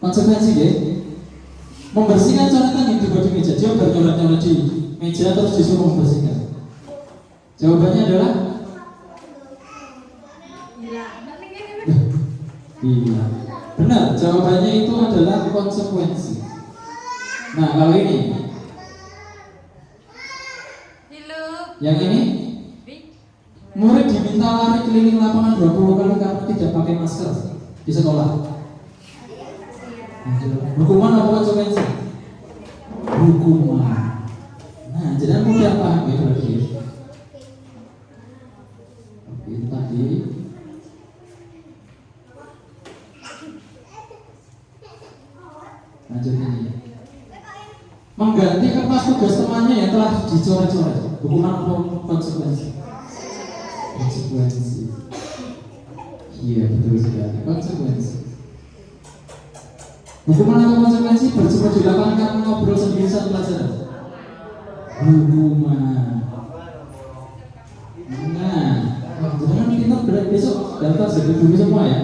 Konsekuensi deh. Membersihkan coretan yang dibuat di meja. Dia bercoret-coret di meja terus disuruh membersihkan. Jawabannya adalah iya. Benar, jawabannya itu adalah konsekuensi. Nah, kalau ini yang ini murid diminta lari keliling lapangan 20 kali karena tidak pakai masker di sekolah. Hukuman apa konsekuensi? Hukuman. Nah, jadi mudah paham ya berarti. Itu tadi. Lanjut ini. Mengganti kertas tugas temannya yang telah dicoret-coret. Hukuman atau konsekuensi? Konsekuensi. Iya, betul sekali. Konsekuensi. Hukuman atau konsekuensi berjumpa di lapangan karena ngobrol sendiri saat pelajaran. Hukuman. Nah, jangan pintar berat besok daftar jadi guru semua ya.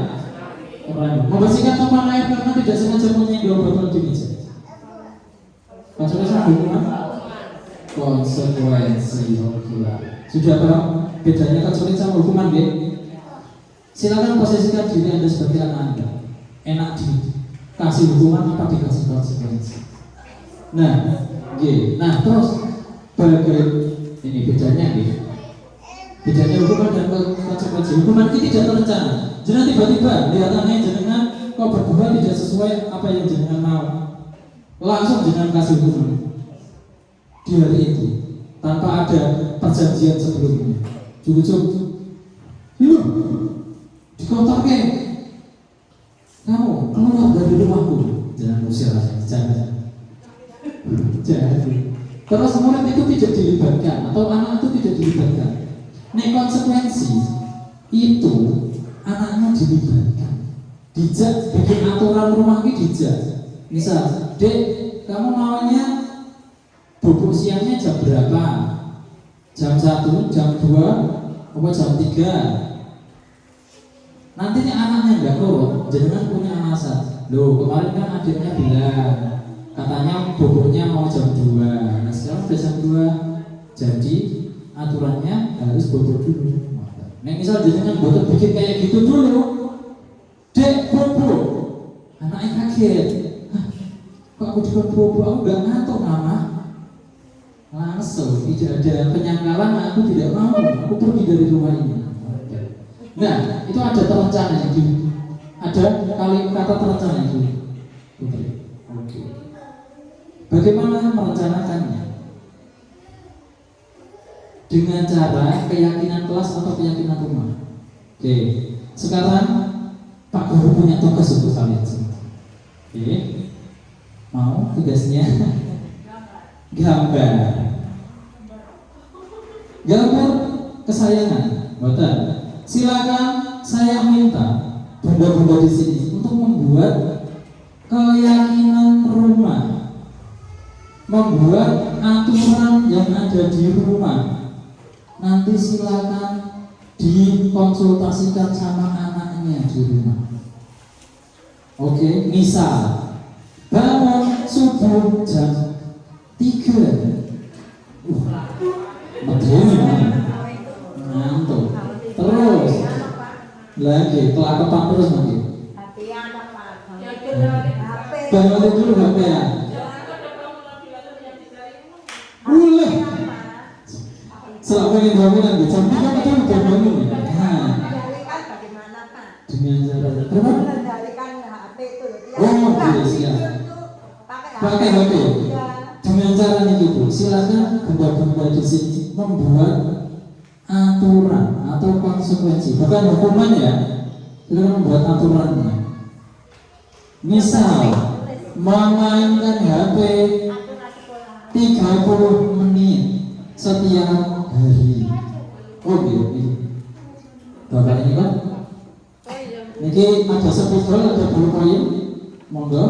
Membersihkan tumpahan air karena tidak sengaja menyenggol botol di meja. Konsekuensi hukuman. Konsekuensi. Oke. Sudah paham bedanya konsekuensi sama hukuman ya? Silakan posisikan diri Anda sebagai anak Anda. Enak dikasih hukuman apa dikasih konsekuensi? Nah, nah terus bagai ini bedanya gitu. Bedanya hukuman dan konsekuensi. Hukuman ini tidak terencana. Jangan tiba-tiba lihat aneh jenengan kok berbuat tidak sesuai apa yang jenengan mau. Langsung jenengan kasih hukuman di hari itu tanpa ada perjanjian sebelumnya. Cukup-cukup. Yuk, dikotorke. Kamu keluar dari rumahku. Jangan usir aja. Jangan. Terus murid itu tidak dilibatkan atau anak itu tidak dilibatkan. Nih konsekuensi itu anaknya dilibatkan. Dijak bikin aturan rumah ini dijak. Misal, Dek, kamu maunya bubuk siangnya jam berapa? Jam 1, jam 2, apa jam 3? Nantinya anaknya enggak nurut, jangan punya alasan. Loh, kemarin kan adiknya bilang katanya bubuknya mau jam 2. Nah, sekarang udah jam 2. Jadi aturannya harus bubuk dulu. Nah, misal jangan buat bikin kayak gitu dulu. Dek, bubuk. Anaknya kaget. Kok aku juga bobo, aku gak ngantuk mama. Langsung tidak ada penyangkalan, aku tidak mau, aku pergi dari rumah ini. Nah, itu ada terencana itu. Ada kata terencana itu. Oke. Bagaimana merencanakannya? Dengan cara keyakinan kelas atau keyakinan rumah. Oke. Sekarang Pak Guru punya tugas untuk kalian semua. Oke. Mau tugasnya gambar kesayangan. Betul. Silakan saya minta bunda-bunda di sini untuk membuat keyakinan rumah, membuat aturan yang ada di rumah. Nanti silakan dikonsultasikan sama anaknya di rumah. Oke, misal bangun subuh jam 3. Medeni ngantuk. Terus lagi kelapetan terus nanti. Bangun dulu HP ya. Boleh. Selama ini bangunan di jam 3 betul udah bangun ya. Nah, Mengendalikan bagaimana Pak? dengan cara kenapa? Mengendalikan HP itu. Oh, iya, siap. Pakai HP. Ya. Dengan cara ini Bu, silakan bunda-bunda di sini membuat aturan atau konsekuensi, bukan hukuman ya. Silakan membuat aturannya. Misal memainkan HP 30 menit setiap hari. Oke. Bapak ini kan? Ini ada spidol, ada pulpen, monggo.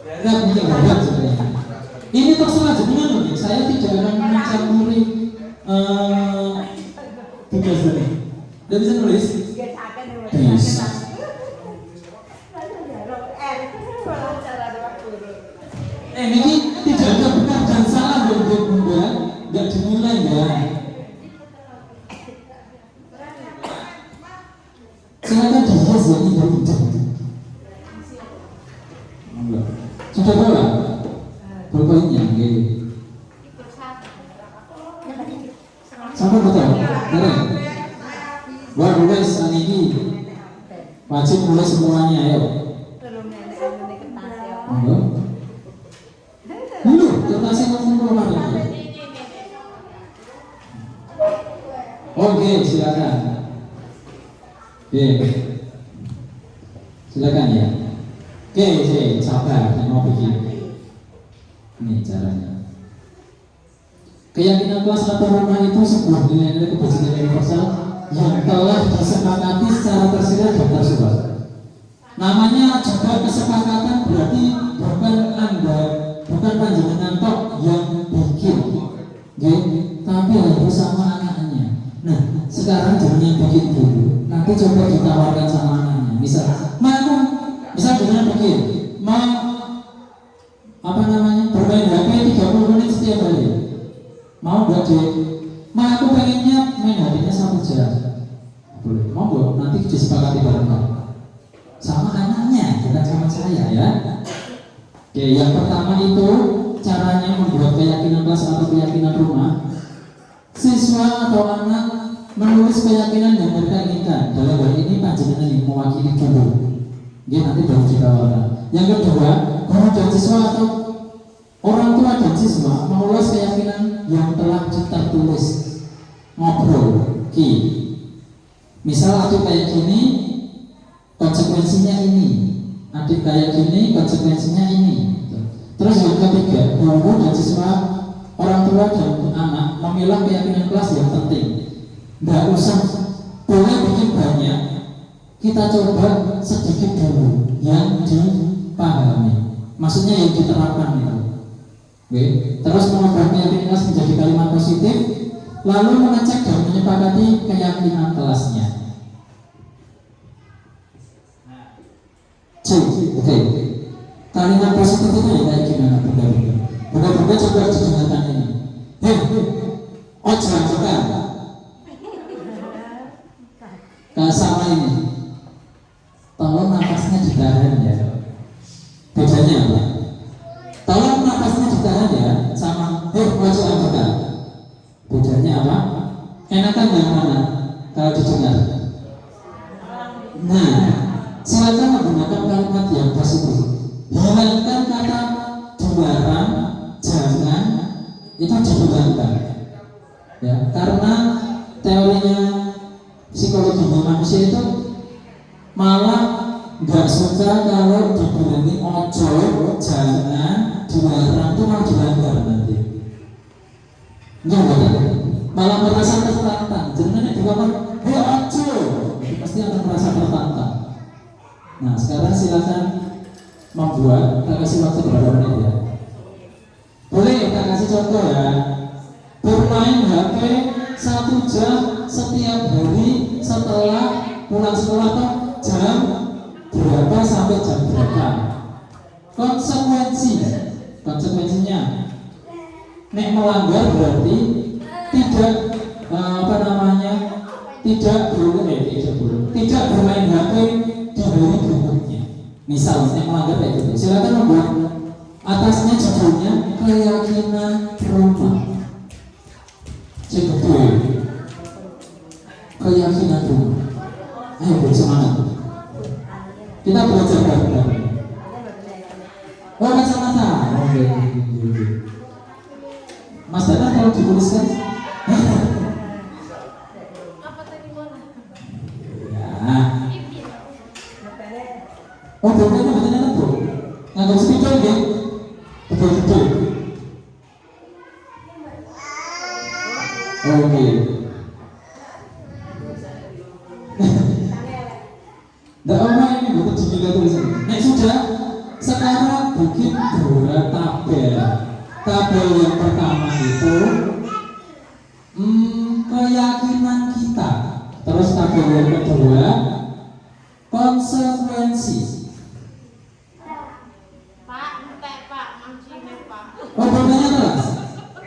Enggak punya babat sebenarnya. Ini terserah jenengan loh. Saya tidak akan mencampuri tugas ini. Tidak bisa nulis? Bisa. Ini tidak ada benar dan salah untuk bunda, nggak dimulai ya. Silakan dihias ya ini tidak. Sudah bawa pulpennya, gitu. Sampai betul, betul. Wah, nulis ini wajib nulis semuanya, ayo. Monggo. Dulu, kertasnya ngomong keluar lagi. Oke, silakan. Oke, silakan ya. Oke, sabar, saya mau bikin. Ini caranya. Keyakinan kelas atau rumah itu sebuah nilai-nilai kebajikan universal yang telah disepakati secara tersirat dan tersurat. Namanya juga kesepakatan, berarti bukan Anda, bukan panjenengan tok yang bikin, tapi harus sama anaknya. Nah, sekarang jangan yang bikin dulu, nanti coba ditawarkan sama anaknya. Misal dengan bikin, bermain HP 30 menit setiap hari. Mau gak deh? Aku pengennya main HP-nya 1 jam. Boleh, mau gak? Nanti disepakati bareng-bareng sama anaknya, bukan sama saya ya. Oke, yang pertama itu caranya membuat keyakinan kelas atau keyakinan rumah. Siswa atau anak menulis keyakinan yang mereka inginkan. Dalam hal ini panjenengan yang mewakili guru. Dia nanti baru ditawarkan. Yang kedua, guru dan siswa atau orang tua dan siswa menulis keyakinan yang telah tertulis. Ngobrol, misal adik kayak gini, konsekuensinya ini. Adik kayak gini, konsekuensinya ini. Terus yang ketiga, guru dan siswa, orang tua dan anak memilah keyakinan kelas yang penting. Nggak usah, boleh bikin banyak. Kita coba sedikit dulu yang dipahami. Maksudnya yang diterapkan itu. Oke. Terus mengubah keyakinan kelas menjadi kalimat positif, lalu mengecek dan menyepakati keyakinan kelasnya. Oke. Kalimat positif itu ya kayak gimana bunda-bunda? Bunda-bunda coba didengarkan ini. Ojo bukan. Sama ini. Tolong nafasnya ditahan ya. Bedanya apa? Tolong nafasnya ditahan ya. Sama ojo bukan. Bedanya apa? Enakan yang mana? Kalau didengar. Nah, silakan menggunakan kalimat yang positif. Hilangkan kata dilarang, jangan, itu dihilangkan. Ya, karena teorinya psikologi manusia itu malah nggak suka kalau dibilangin ojo, jangan, dilarang, itu malah dilanggar nanti. Enggak, malah merasa tertantang. Jangan dikatakan ojo, pasti akan merasa tertantang. Nah, sekarang silakan membuat, kita kasih waktu berapa menit ya. Boleh kita kasih contoh ya. Bermain HP 1 jam setiap hari setelah pulang sekolah atau jam berapa sampai jam berapa. Konsekuensinya nek melanggar berarti tidak tidak bermain HP di hari berikutnya. Misal nek melanggar kayak gitu, silakan membuat atasnya judulnya keyakinan rumah. keyakinanmu. Ayo bersemangat. Kita belajar bareng-bareng. Oh, kacamata. Oke. Mas Dana kalau dituliskan. Apa tadi mana? Ya. Oh, bapaknya betul bro. Nggak spidol ya? Betul. Oke. Nggak apa ini bukan juga tulisan. Nah sudah, sekarang bikin dua tabel. Tabel yang pertama itu keyakinan kita. Terus tabel yang kedua konsekuensi. Pak, entek Pak, mancingnya Pak. Oh, bedanya jelas.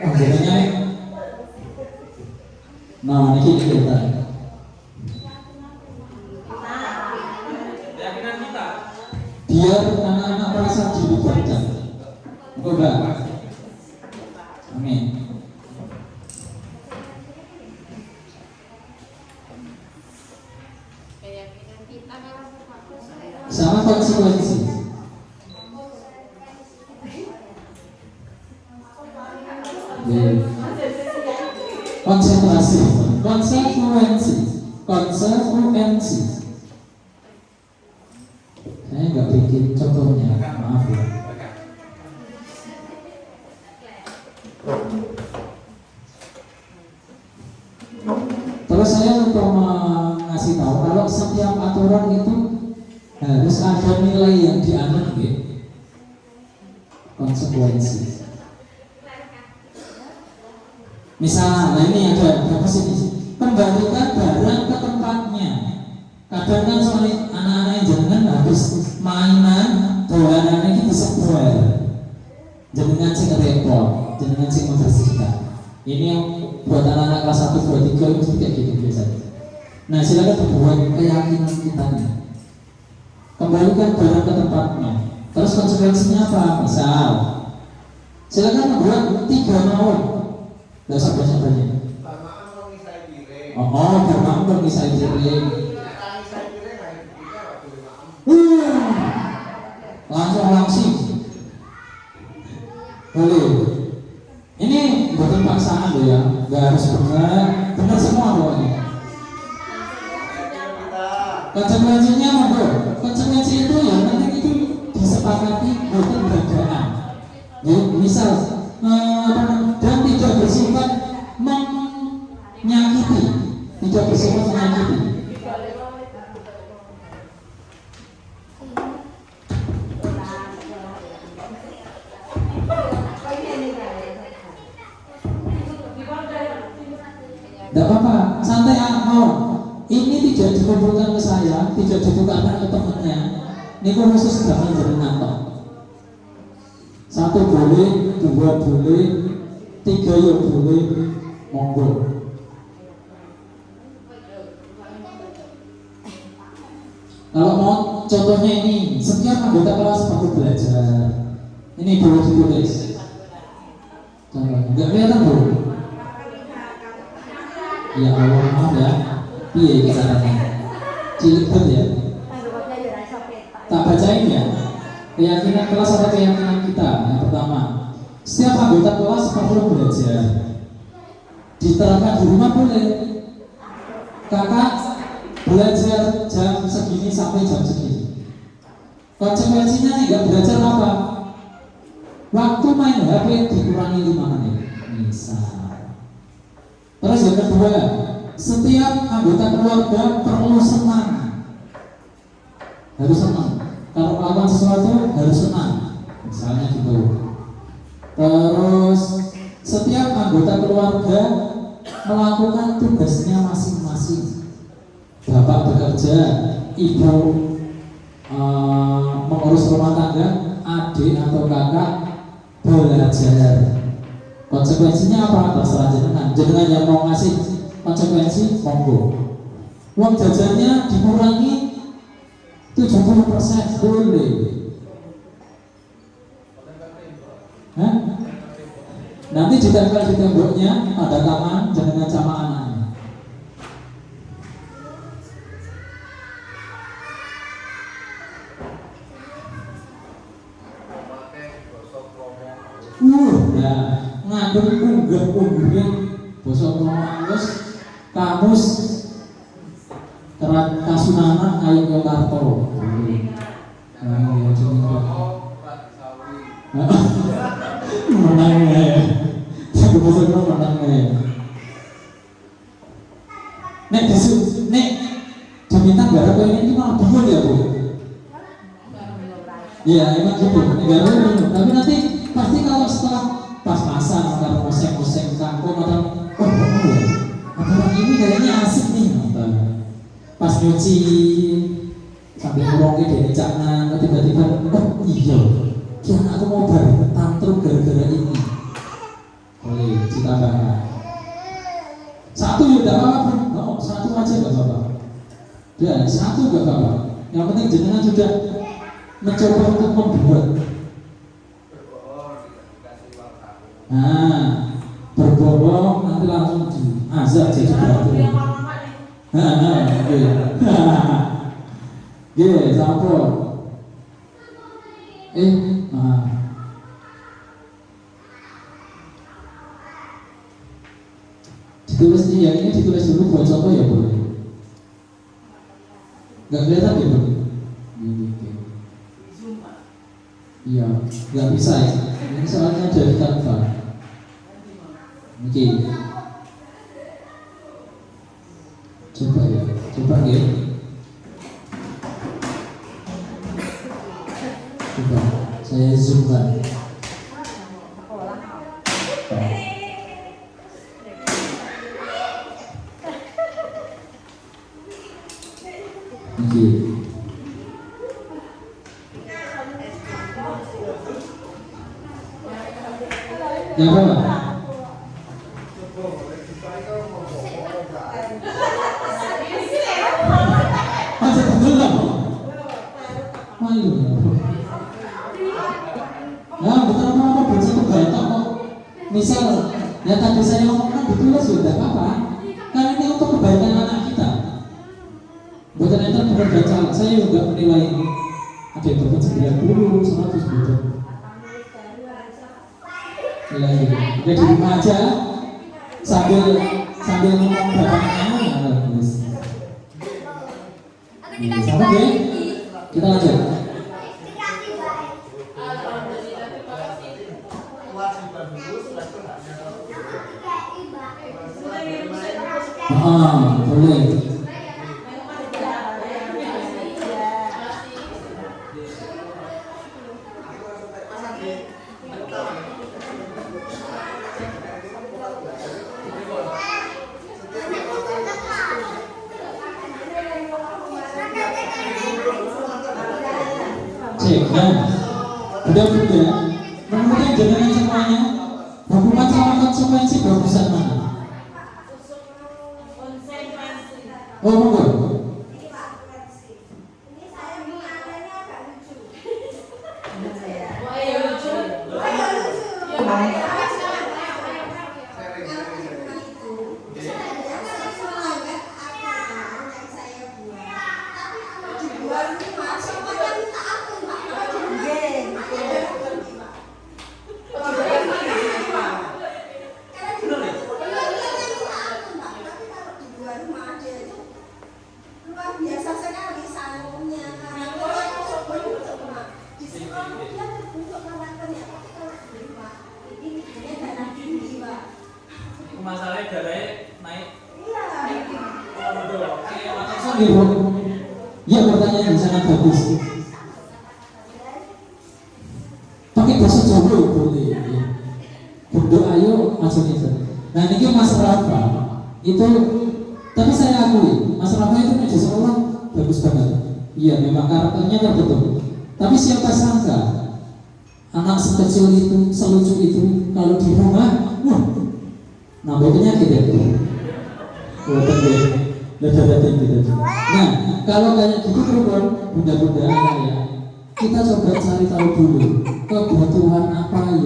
Oh, bedanya. Nah, ini kita. Keyakinan kita. Biar anak-anak merasa dilibatkan. Coba. Amin. Keyakinan kita kalau Sama konsekuensi. Konsentrasi, konsekuensi. Saya nggak bikin contohnya, maaf ya. Terus saya lupa mengasih tahu kalau setiap aturan itu harus ada nilai yang dianut, gitu. Konsekuensi. Misalnya, nah ini ada berapa sih? Kembalikan barang ke tempatnya. Kadang kan soalnya anak-anak yang jangan habis mainan dolanannya gitu sebuah. Jangan sing repot, jangan sing membersihkan. Ini yang buat anak-anak kelas 1, 2, 3 itu kayak gitu biasanya. Nah silakan dibuat keyakinan kita nih. Kembalikan barang ke tempatnya. Terus konsekuensinya apa? Misal, silakan membuat 3 maut. Gak usah banyak-banyak. Bermain dong ngisai piring. Langsung. Boleh. Ini bukan paksaan loh ya. Gak harus benar semua pokoknya. Konsekuensinya monggo. Konsekuensi itu ya nanti itu disepakati bukan beradaan. Ya, misal dan tidak bersifat menyakiti, tidak bersifat menyakiti. Tidak apa-apa, santai aja. Ini tidak dikumpulkan ke saya, tidak ditukarkan ke temannya. Ini khusus gampang jenengan toh. 1 boleh, 2 boleh, 3 ya boleh, monggo. Kalau mau contohnya ini, setiap anggota kelas perlu belajar. Ini boleh ditulis. Contohnya, nggak kelihatan bro? Ya Allah, maaf ya. Piye caranya? Cilik ya. Tak bacain ya. Keyakinan kelas atau keyakinan kita. Yang pertama, setiap anggota kelas perlu belajar. Diterapkan di rumah boleh. Kakak belajar jam segini sampai jam segini. Konsekuensinya nih nggak belajar apa? Waktu main HP dikurangi 5 menit. Misal. Terus yang kedua, setiap anggota keluarga perlu senang. Harus senang. Kalau melakukan sesuatu harus senang. Misalnya gitu. Terus setiap anggota keluarga melakukan tugasnya masing-masing. Bapak bekerja, ibu mengurus rumah tangga, adik atau kakak belajar. Konsekuensinya apa? Terserah jenengan. Jenengan yang mau ngasih konsekuensi, monggo. Uang jajannya dikurangi 70% boleh. Hah? Nanti ditempel di temboknya ada tangan jenengan sama anaknya. nganggur unggah-unggahnya basa Purwokerto kamus Kerat Kasunanan Ayo Yokarto. Nah, ya jenenge. Menang ya. Aku basa menang ya. Nek diminta garap ini malah bingung ya Bu. Iya emang gitu. Garap bingung. Tapi nanti pasti kalau setelah pas-pasan atau oseng-oseng kangkung atau orang ini kayaknya asik nih. Pas nyuci sambil ngurungin dari caknan tiba-tiba iya kian aku mau tantrum gara-gara ini. Boleh ditambahkan. Satu ya tidak apa-apa, no, satu aja nggak apa-apa. Dan satu nggak apa-apa. Yang penting jenengan sudah mencoba untuk membuat. Nah, berbohong nanti langsung diazab jadi batu. Oke, sampur. Nah. Ditulis yang ini ditulis dulu buat contoh ya boleh. Nggak kelihatan ya Bu? Iya, nggak bisa ya. Ini soalnya dari Canva. Oke. Coba ya, coba ya. Coba, saya zoomkan. Oke. Yang apa? Macam betul malu. Nah, bukan apa-apa, bersih kebantok kok. Misal, yang tadi saya ngomongkan ditulis sudah apa? Karena ini untuk kebaikan anak kita. Buatan enter bukan baca, saya juga menilai ada yang dapat 90, 100 betul. Nilai udah di rumah aja sambil ngomong bapaknya terus. Sama ya? Kita lanjut. Boleh. Benda-benda menurut jenengan semuanya hubungan sama konsekuensi bagusan mana? Oh monggo. Masalahnya darahnya naik. Iya, pertanyaan yang sangat bagus. Pakai bahasa Jawa boleh. Berdoa ayo maksudnya. Nah ini Mas Rafa itu, tapi saya akui Mas Rafa itu media sekolah bagus banget. Iya, memang karakternya terbentuk. Tapi siapa sangka anak sekecil itu, selucu itu, kalau di rumah, nambah penyakit ya. Nah, kalau kayak gitu teman bunda-bunda ya, kita coba cari tahu dulu kebutuhan apa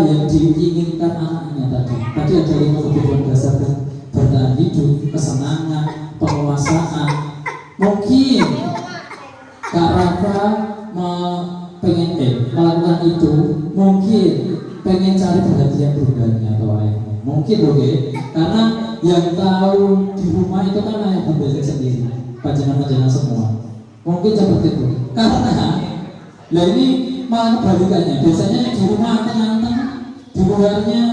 yang diinginkan anaknya tadi. Tadi ada 5 kebutuhan dasar kan, bertahan hidup, kesenangan, penguasaan. Mungkin Kak Rafa pengen melakukan itu mungkin pengen cari perhatian bundanya atau ayahnya mungkin oke karena yang tahu di rumah itu kan ayah bundanya sendiri panjenengan semua mungkin seperti itu karena lah ini malah kebalikannya biasanya di rumah anteng-anteng di luarnya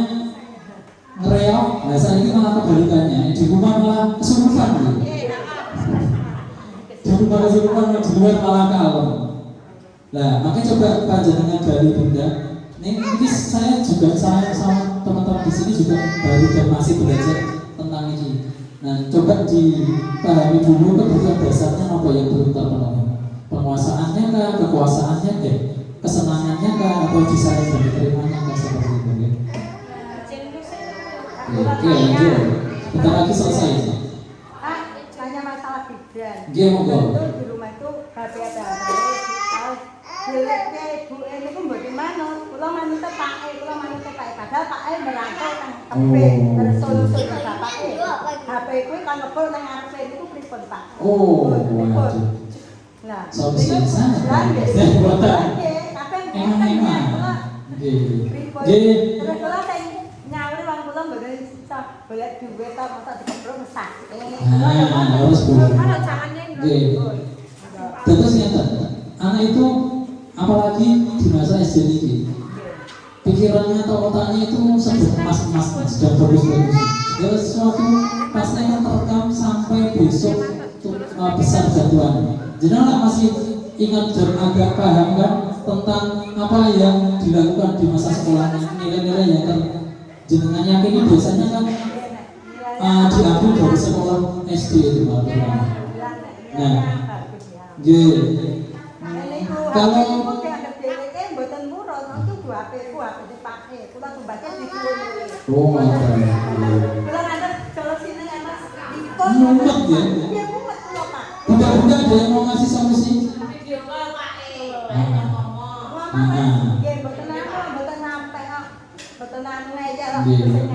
ngereok nah saat ini malah kebalikannya di rumah malah kesurupan gitu di rumah kesurupan di luar malah kalem. Nah, makanya coba panjenengan dari bunda. Ini saya juga saya sama teman-teman di sini juga baru dan masih belajar tentang ini. Nah, coba dipahami dulu kebutuhan dasarnya apa yang belum terpenuhi. Penguasaannya kah, kekuasaannya kah, kesenangannya kah, atau disayang dan diterimanya kah seperti itu ya. Oke, lanjut. Bentar lagi selesai. Tanya masalah bidan. Iya, monggo. Di rumah itu HP ada jeleknya ibu ini pun bagaimana? Kalau manusia pakai, padahal pakai merantau kan kepe, terus solusi nggak pakai. HP itu kan ngebol nang arep itu pripun Pak? Oh, waduh. Nah, solusi yang sangat bagus. Emang. Terus kalau saya nyawur uang kula mboten iso golek duit ta mosok dikepruk mesake. Harus boleh. Kalau jangannya Terus anak itu apalagi di masa SD ini pikirannya atau otaknya itu sedang emas-emas sedang bagus-bagus ya sesuatu pasti akan terekam sampai besok besar jatuhan jadi anak masih ingat dan agak paham kan tentang apa yang dilakukan di masa sekolahnya nilai-nilai yang jenengan yakini biasanya kan diambil dari sekolah SD itu nah kalau oh mumet ya budak-budak ada yang mau ngasih solusi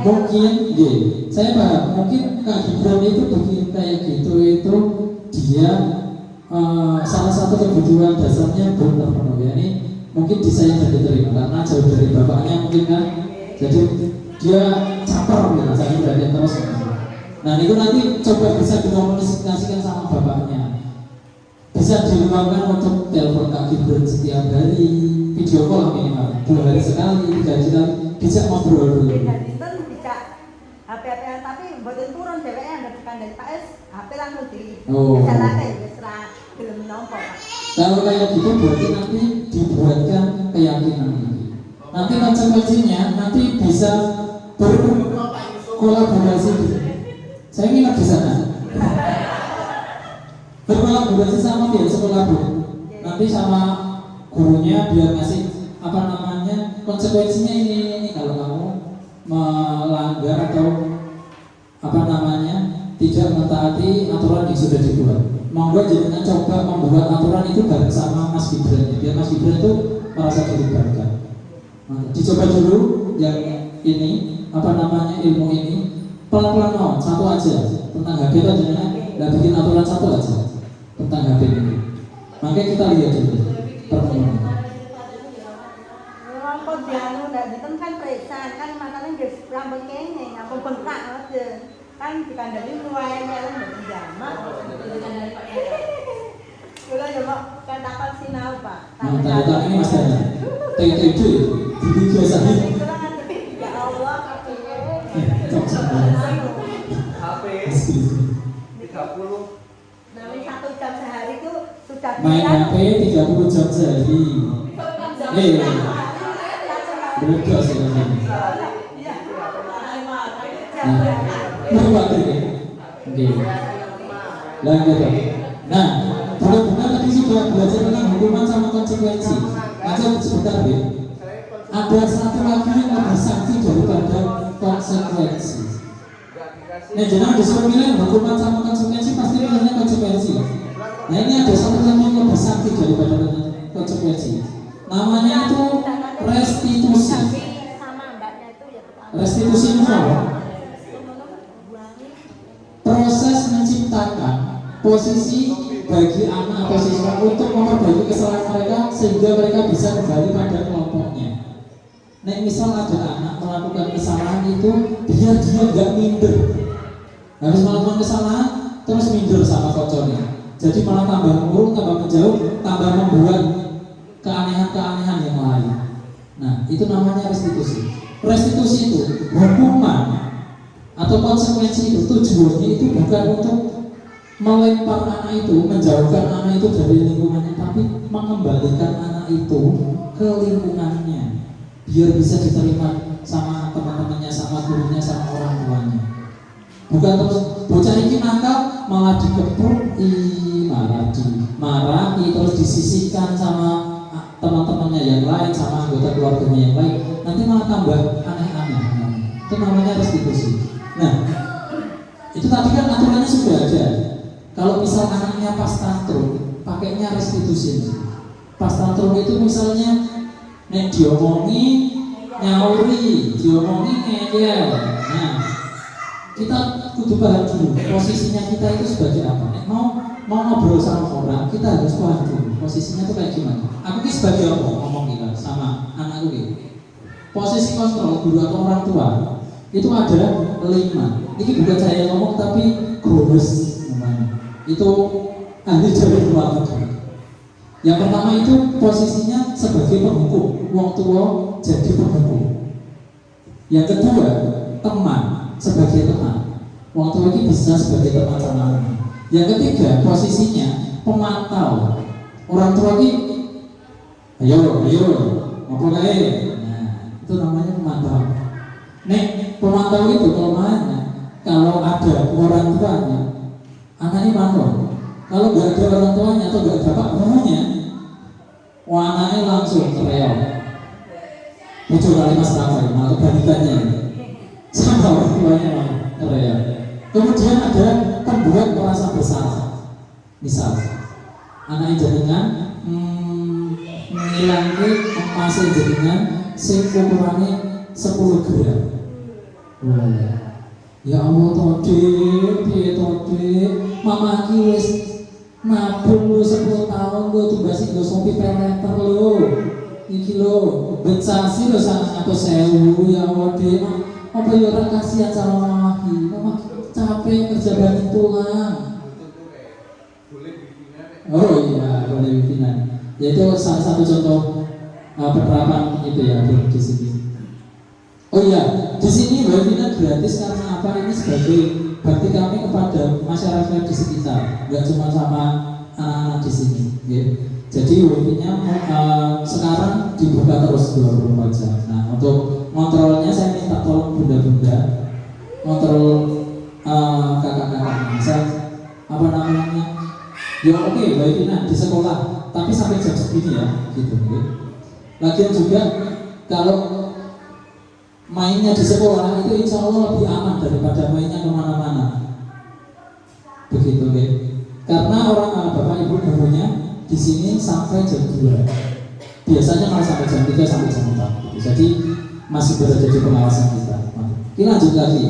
mungkin saya paham mungkin Kak Gibran itu bikin kayak gitu itu dia salah satu kebutuhan dasarnya belum terpenuhi ini mungkin disayang dan diterima karena jauh dari bapaknya mungkin kan jadi dia caper gitu saya berarti terus nah itu nanti coba bisa dikomunikasikan sama bapaknya bisa diluangkan untuk telepon Kak Gibran setiap hari video call minimal 2 hari sekali 3 hari sekali bisa ngobrol dulu HP tapi mboten turun dheweke yang tekan dari Pak S HP langsung di jalanke wis ra gelem nampa Pak. Kalau kayak gitu berarti nanti dibuatkan keyakinan ini. Nanti konsekuensinya nanti bisa berkolaborasi. Saya nginep di sana. Berkolaborasi sama pihak sekolah bu. Nanti sama gurunya biar ngasih apa namanya konsekuensinya ini kalau kamu melanggar atau apa namanya tidak mentaati aturan yang sudah dibuat. Monggo jangan coba membuat aturan itu bareng sama Mas Gibran biar Mas Gibran itu merasa dilibatkan. Dicoba dulu yang ini apa namanya ilmu ini pelan-pelan satu aja tentang HP itu jangan nggak bikin aturan satu aja tentang HP ini. Makanya kita lihat dulu perkembangan. Kok dianu ndak diten kan presan kan makanya nggih rambut kene nyampung bengkak aja. Kan dikandani lumayan jalan mboten jamak. Kula yo kok kan takon sinau Pak. Tanda ini Mas Dana. TTD di biasa ini. Ya Allah kepiye. HP 30 Namun 1 jam sehari itu sudah main HP 30 jam sehari. Beda sekarang. Berbagai. Oke. Lanjut. Nah, benar-benar tadi sudah belajar tentang hukuman sama konsekuensi. Aja sebentar deh. Ada satu lagi yang lebih sakti daripada konsekuensi. Nah, jangan disuruh milih hukuman sama konsekuensi pasti pilihnya konsekuensi. Nah, ini ada satu lagi yang lebih sakti daripada konsekuensi. Namanya itu restitusi. Restitusi itu apa? Proses menciptakan posisi bagi anak atau siswa untuk memperbaiki kesalahan mereka sehingga mereka bisa kembali pada kelompoknya. Nek misal ada anak melakukan kesalahan itu, biar dia nggak minder. Habis melakukan kesalahan, terus minder sama kocornya. Jadi malah tambah murung, tambah menjauh, tambah membuat keanehan-keanehan yang lain. Nah, itu namanya restitusi. Restitusi itu hukuman atau konsekuensi itu tujuannya itu bukan untuk melempar anak itu, menjauhkan anak itu dari lingkungannya, tapi mengembalikan anak itu ke lingkungannya, biar bisa diterima sama teman-temannya, sama gurunya, sama orang tuanya. Bukan terus bocah ini nakal malah dikepung, marahi terus disisihkan sama teman-temannya yang lain, sama anggota keluarganya yang lain, nanti malah tambah aneh-aneh. Itu namanya restitusi. Nah, itu tadi kan aturannya sudah ada. Kalau misal anaknya pas tantrum, pakainya restitusi. Pas tantrum itu misalnya nek diomongi nyauri, diomongi ngeyel. Nah, kita kudu paham dulu posisinya kita itu sebagai apa. Nek mau ngobrol sama orang, kita harus paham dulu posisinya itu kayak gimana. Aku ini sebagai apa ngomong kita sama anakku ini. Posisi kontrol guru atau orang tua itu ada 5. Ini bukan saya ngomong tapi Grobes namanya. Itu ahli dari luar negeri. Yang pertama itu posisinya sebagai penghukum, wong tua jadi penghukum. Yang kedua, teman, sebagai teman. Wong tua ini bisa sebagai teman sama anak. Yang ketiga, posisinya pemantau. Orang tua ini, ayo, ngobrol aja. Nah, itu namanya pemantau. Nek pemantau itu kalau ada orang tuanya, anaknya mantul. Kalau nggak ada orang tuanya atau nggak ada pak gurunya, anaknya langsung kereok. Muncul kali Mas Rafael, malah kebalikannya sama orang tuanya malah kereok. Kemudian ada pembuat merasa bersalah. Misal, anaknya jenengan menghilangkan emasnya jenengan sing ukurannya 10 gram. Ya Allah todi, piye todi, mama ki wis nabung lu 10 tahun lu tumbasi nggo sopi pereter lu. Iki lu bensasi lu 100.000 ya Allah Dek. Apa ya ora kasihan sama mama ki. Mama capek kerja banting tulang. Oh iya, boleh bikinan. Yaitu salah satu contoh penerapan itu ya di sini. Oh iya, di sini webinar gratis karena apa? Ini sebagai bakti kami kepada masyarakat di sekitar, nggak cuma sama anak-anak di sini. Ya. Jadi webinar sekarang dibuka terus 24 jam. Nah, untuk kontrolnya saya minta tolong bunda-bunda kontrol kakak-kakaknya. Saya apa namanya? Ya oke, webinar di sekolah, tapi sampai jam segini ya, gitu. Ya. Lagian juga kalau mainnya di sekolah itu insya Allah lebih aman daripada mainnya kemana-mana. Begitu deh. Karena orang bapak ibu gurunya di sini sampai jam 2. Biasanya malah sampai jam 3 sampai jam 4. Gitu. Jadi masih berada di pengawasan kita. Kita lanjut lagi.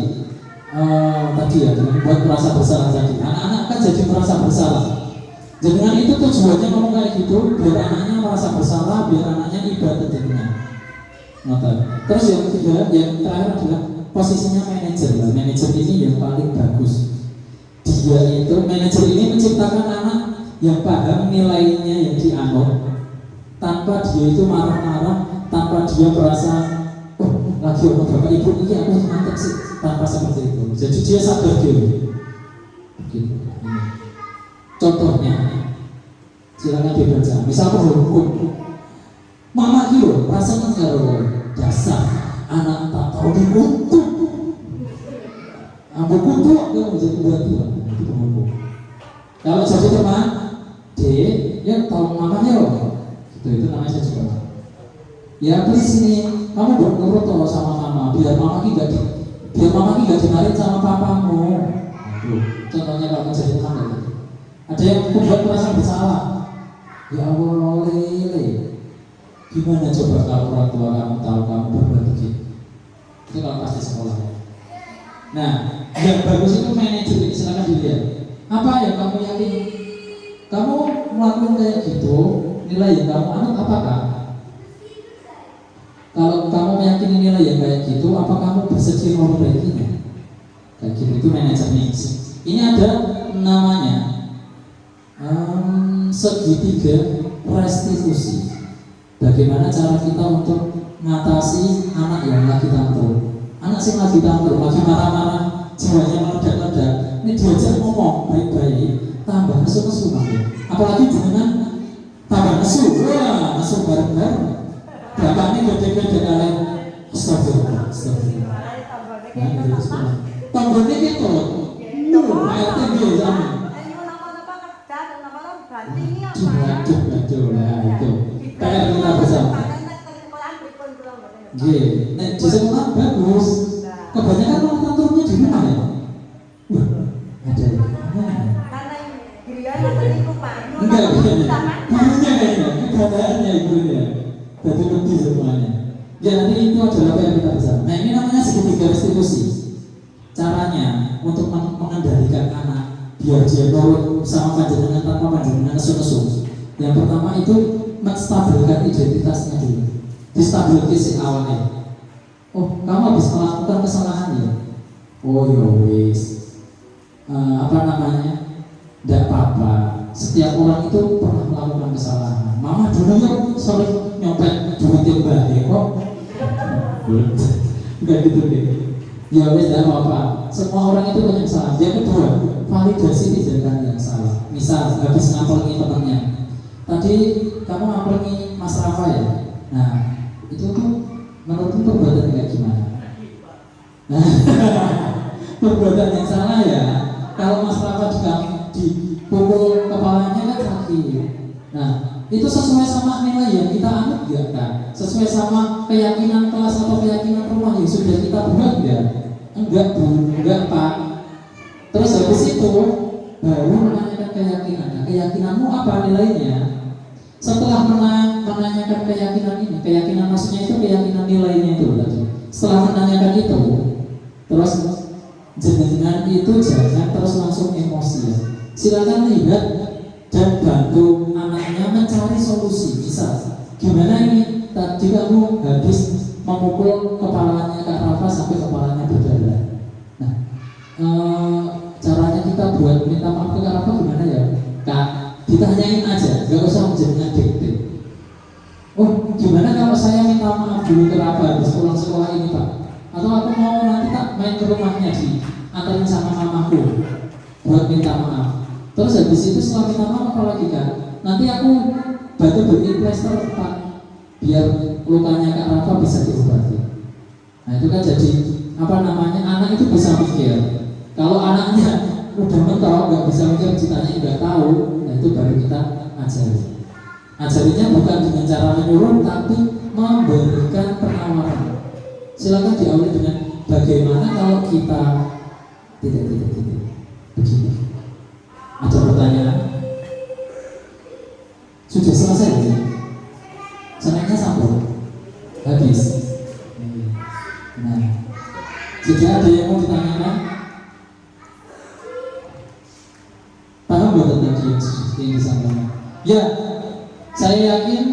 Tadi ya, buat merasa bersalah tadi. Anak-anak kan jadi merasa bersalah. Dengan itu tujuannya ngomong kayak gitu, biar anaknya merasa bersalah, biar anaknya ibadah dengan. Terus yang ketiga, yang terakhir adalah posisinya manajer. Manajer ini yang paling bagus. Dia itu manajer ini menciptakan anak yang paham nilainya yang dianut, tanpa dia itu marah-marah, tanpa dia merasa lagi orang bapak ibu ini aku mantap sih, tanpa seperti itu. Jadi dia sadar diri. Begitu. Contohnya, silakan dibaca. Misal hukum. Mama kilo, rasanya kalau dasar anak tak tahu dikutuk. Ambil kutuk, dia mau jadi bantuan. Kalau jadi teman, ya tolong mamanya loh. Itu namanya saya juga. Ya please ini, kamu buat nurut loh sama mama, biar mama tidak dimarahin sama papamu. Contohnya kalau jadi teman gitu. Ada yang membuat merasa bersalah. Ya Allah, lele. Gimana coba kalau orang tua kamu tahu kamu berbuat begitu? Itu kalau pasti sekolah. Nah, yang bagus itu manajer ini, silakan dilihat. Apa yang kamu yakin? Kamu ngelakuin kayak gitu, nilai yang kamu anut apakah? Kalau kamu meyakini nilai yang kayak gitu, apa kamu bersedia memperbaikinya? Kayak gitu, itu manajemen. Ini ada namanya segitiga restitusi. Bagaimana cara kita untuk mengatasi anak yang lagi tampil? Anak sih lagi tampil, lagi marah-marah, jiwanya meledak-ledak. Ini diajak ngomong baik-baik, tambah nesu-nesu makin. Apalagi dengan tambah nesu, wah nesu bareng-bareng. Bapak ini gede-gede kalian. Astagfirullah, astagfirullah. Tambahnya gitu. Air tinggi sama. Betul lah itu. PR kita bersama. Nek di sekolah bagus. Kebanyakan orang kantornya di rumah ya. Wah, ada ya. Enggak, gurunya kayaknya, keadaannya ibunya. Jadi lebih semuanya. Ya nanti itu adalah PR kita bersama. Nah ini namanya segitiga restitusi. Caranya untuk mengendalikan anak biar dia nurut sama panjenengan tanpa panjenengan nesu-nesu. Yang pertama itu menstabilkan identitasnya dulu. Distabilkan si awalnya. Oh, kamu habis melakukan kesalahan ya? Oh ya wis. Apa namanya? Tidak apa-apa. Setiap orang itu pernah melakukan kesalahan. Mama dulu ya sering nyopet duit mbak kok. Enggak gitu deh. Ya wis tidak apa-apa. Semua orang itu punya kesalahan. Yang kedua, validasi tindakan yang salah. Misal habis ngampelin temannya. Tadi kamu ngampelin Mas Rafa ya. Nah, itu tuh menurutmu perbuatan kayak gimana? Nah, perbuatan yang salah ya. Kalau Mas Rafa dipukul kepalanya kan sakit. Nah, itu sesuai sama nilai yang kita anut ya kan? Sesuai sama keyakinan kelas atau keyakinan rumah yang sudah kita buat ya? Enggak Bu, enggak Pak. Terus habis itu baru menanyakan keyakinan. Nah, keyakinanmu apa nilainya? Setelah menanyakan keyakinan ini, keyakinan maksudnya itu keyakinan nilainya itu tadi. Setelah menanyakan itu, terus jenengan itu jangan terus langsung emosi ya. Silakan lihat dan bantu anaknya mencari solusi. Bisa gimana ini? Tadi kamu habis memukul kepalanya Kak Rafa sampai kepalanya berdarah. Nah, caranya kita buat minta maaf ke Kak Rafa gimana ya? Kak, ditanyain aja, gak usah menjadikan dikte. Oh, gimana kalau saya minta maaf dulu ke Rafa habis pulang sekolah ini Pak? Atau aku mau nanti tak main ke rumahnya di antarin sama mamaku buat minta maaf. Terus habis itu setelah minta maaf apa lagi kan? Nanti aku bantu beliin plester Pak, biar lukanya Kak Rafa bisa diobati. Nah itu kan jadi apa namanya, anak itu bisa mikir. Kalau anaknya udah mentok nggak bisa mikir, ditanya nggak tahu, nah itu baru kita ajari. Ajarinya bukan dengan cara menyuruh, tapi memberikan penawaran. Silakan diawali dengan bagaimana kalau kita tidak begini. Ada pertanyaan? Sudah selesai ya? Senangnya sambung habis. Nah, jika ada yang mau ditanyakan, paham gak tentang yang disampaikan? Ya, saya yakin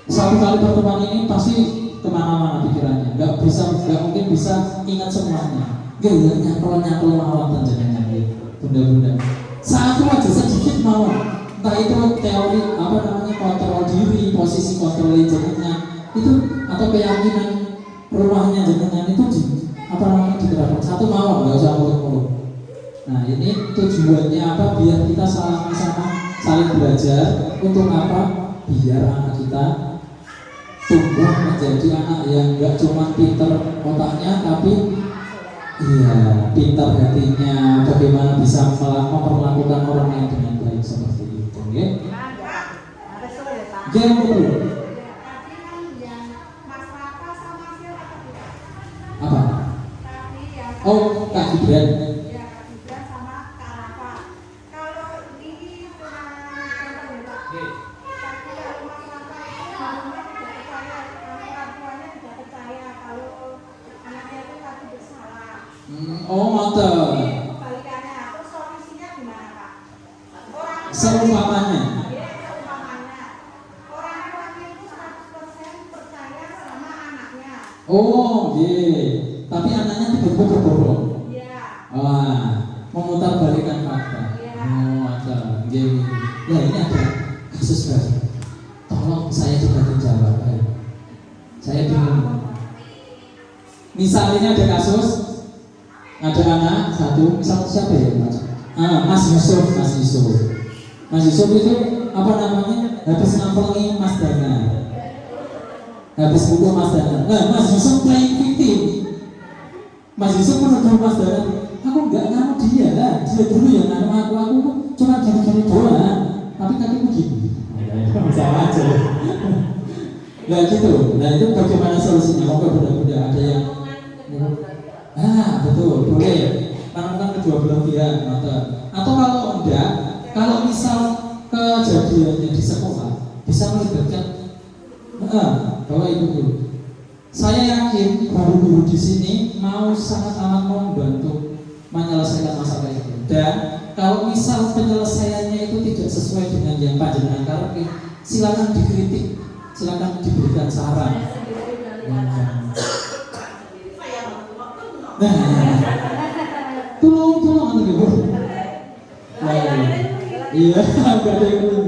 satu kali pertemuan ini pasti kemana-mana pikirannya. Gak mungkin bisa ingat semuanya. Gak nyantol mawon tanjakannya bunda-bunda. Satu aja sedikit mawon. Entah itu teori apa namanya, kontrol diri, posisi kontrol jenengan itu, atau keyakinan rumahnya jenengan itu apa namanya diterapkan. Satu mawon, nggak usah muluk-muluk. Nah ini tujuannya apa? Biar kita sama-sama saling belajar. Untuk apa? Biar anak kita tumbuh menjadi anak yang nggak cuma pinter otaknya, tapi pintar hatinya. Bagaimana bisa memperlakukan orang lain dengan baik seperti itu. Ya. Yang betul. Apa? Oh, Kak Gibran. Oh, mantap. Seumpamanya Oh, nggih. Tapi anaknya tiba-tiba berbohong. Iya. Wah, memutarbalikkan fakta. Iya. Oh, ada. Nggih. Ya, ini ada kasus baru. Tolong saya coba jawab. Saya bingung. Misalnya ada kasus, ada anak satu, misal siapa ya Mas? Mas Yusuf. Mas Yusuf itu apa namanya? Habis nampangi Mas Dana. Habis pukul Mas Dana. Nah, Mas Yusuf playing victim. Mas Yusuf menuduh Mas Dana, aku nggak ngamu dia dulu yang ngamu aku cuma gini-gini doang, tapi kakiku gini. Sama aja. Nah gitu, nah itu bagaimana solusinya? Maka benar-benar ada yang betul, boleh menemukan kedua belah pihak atau kalau enggak, kalau misal kejadiannya di sekolah bisa melibatkan bahwa ibu. Saya yakin guru-guru di sini mau sangat amat membantu menyelesaikan masalah itu. Dan kalau misal penyelesaiannya itu tidak sesuai dengan yang panjenengan karepin, silakan dikritik, silakan diberikan saran. Tolong nanti ibu. Iya, nggak ada yang belum.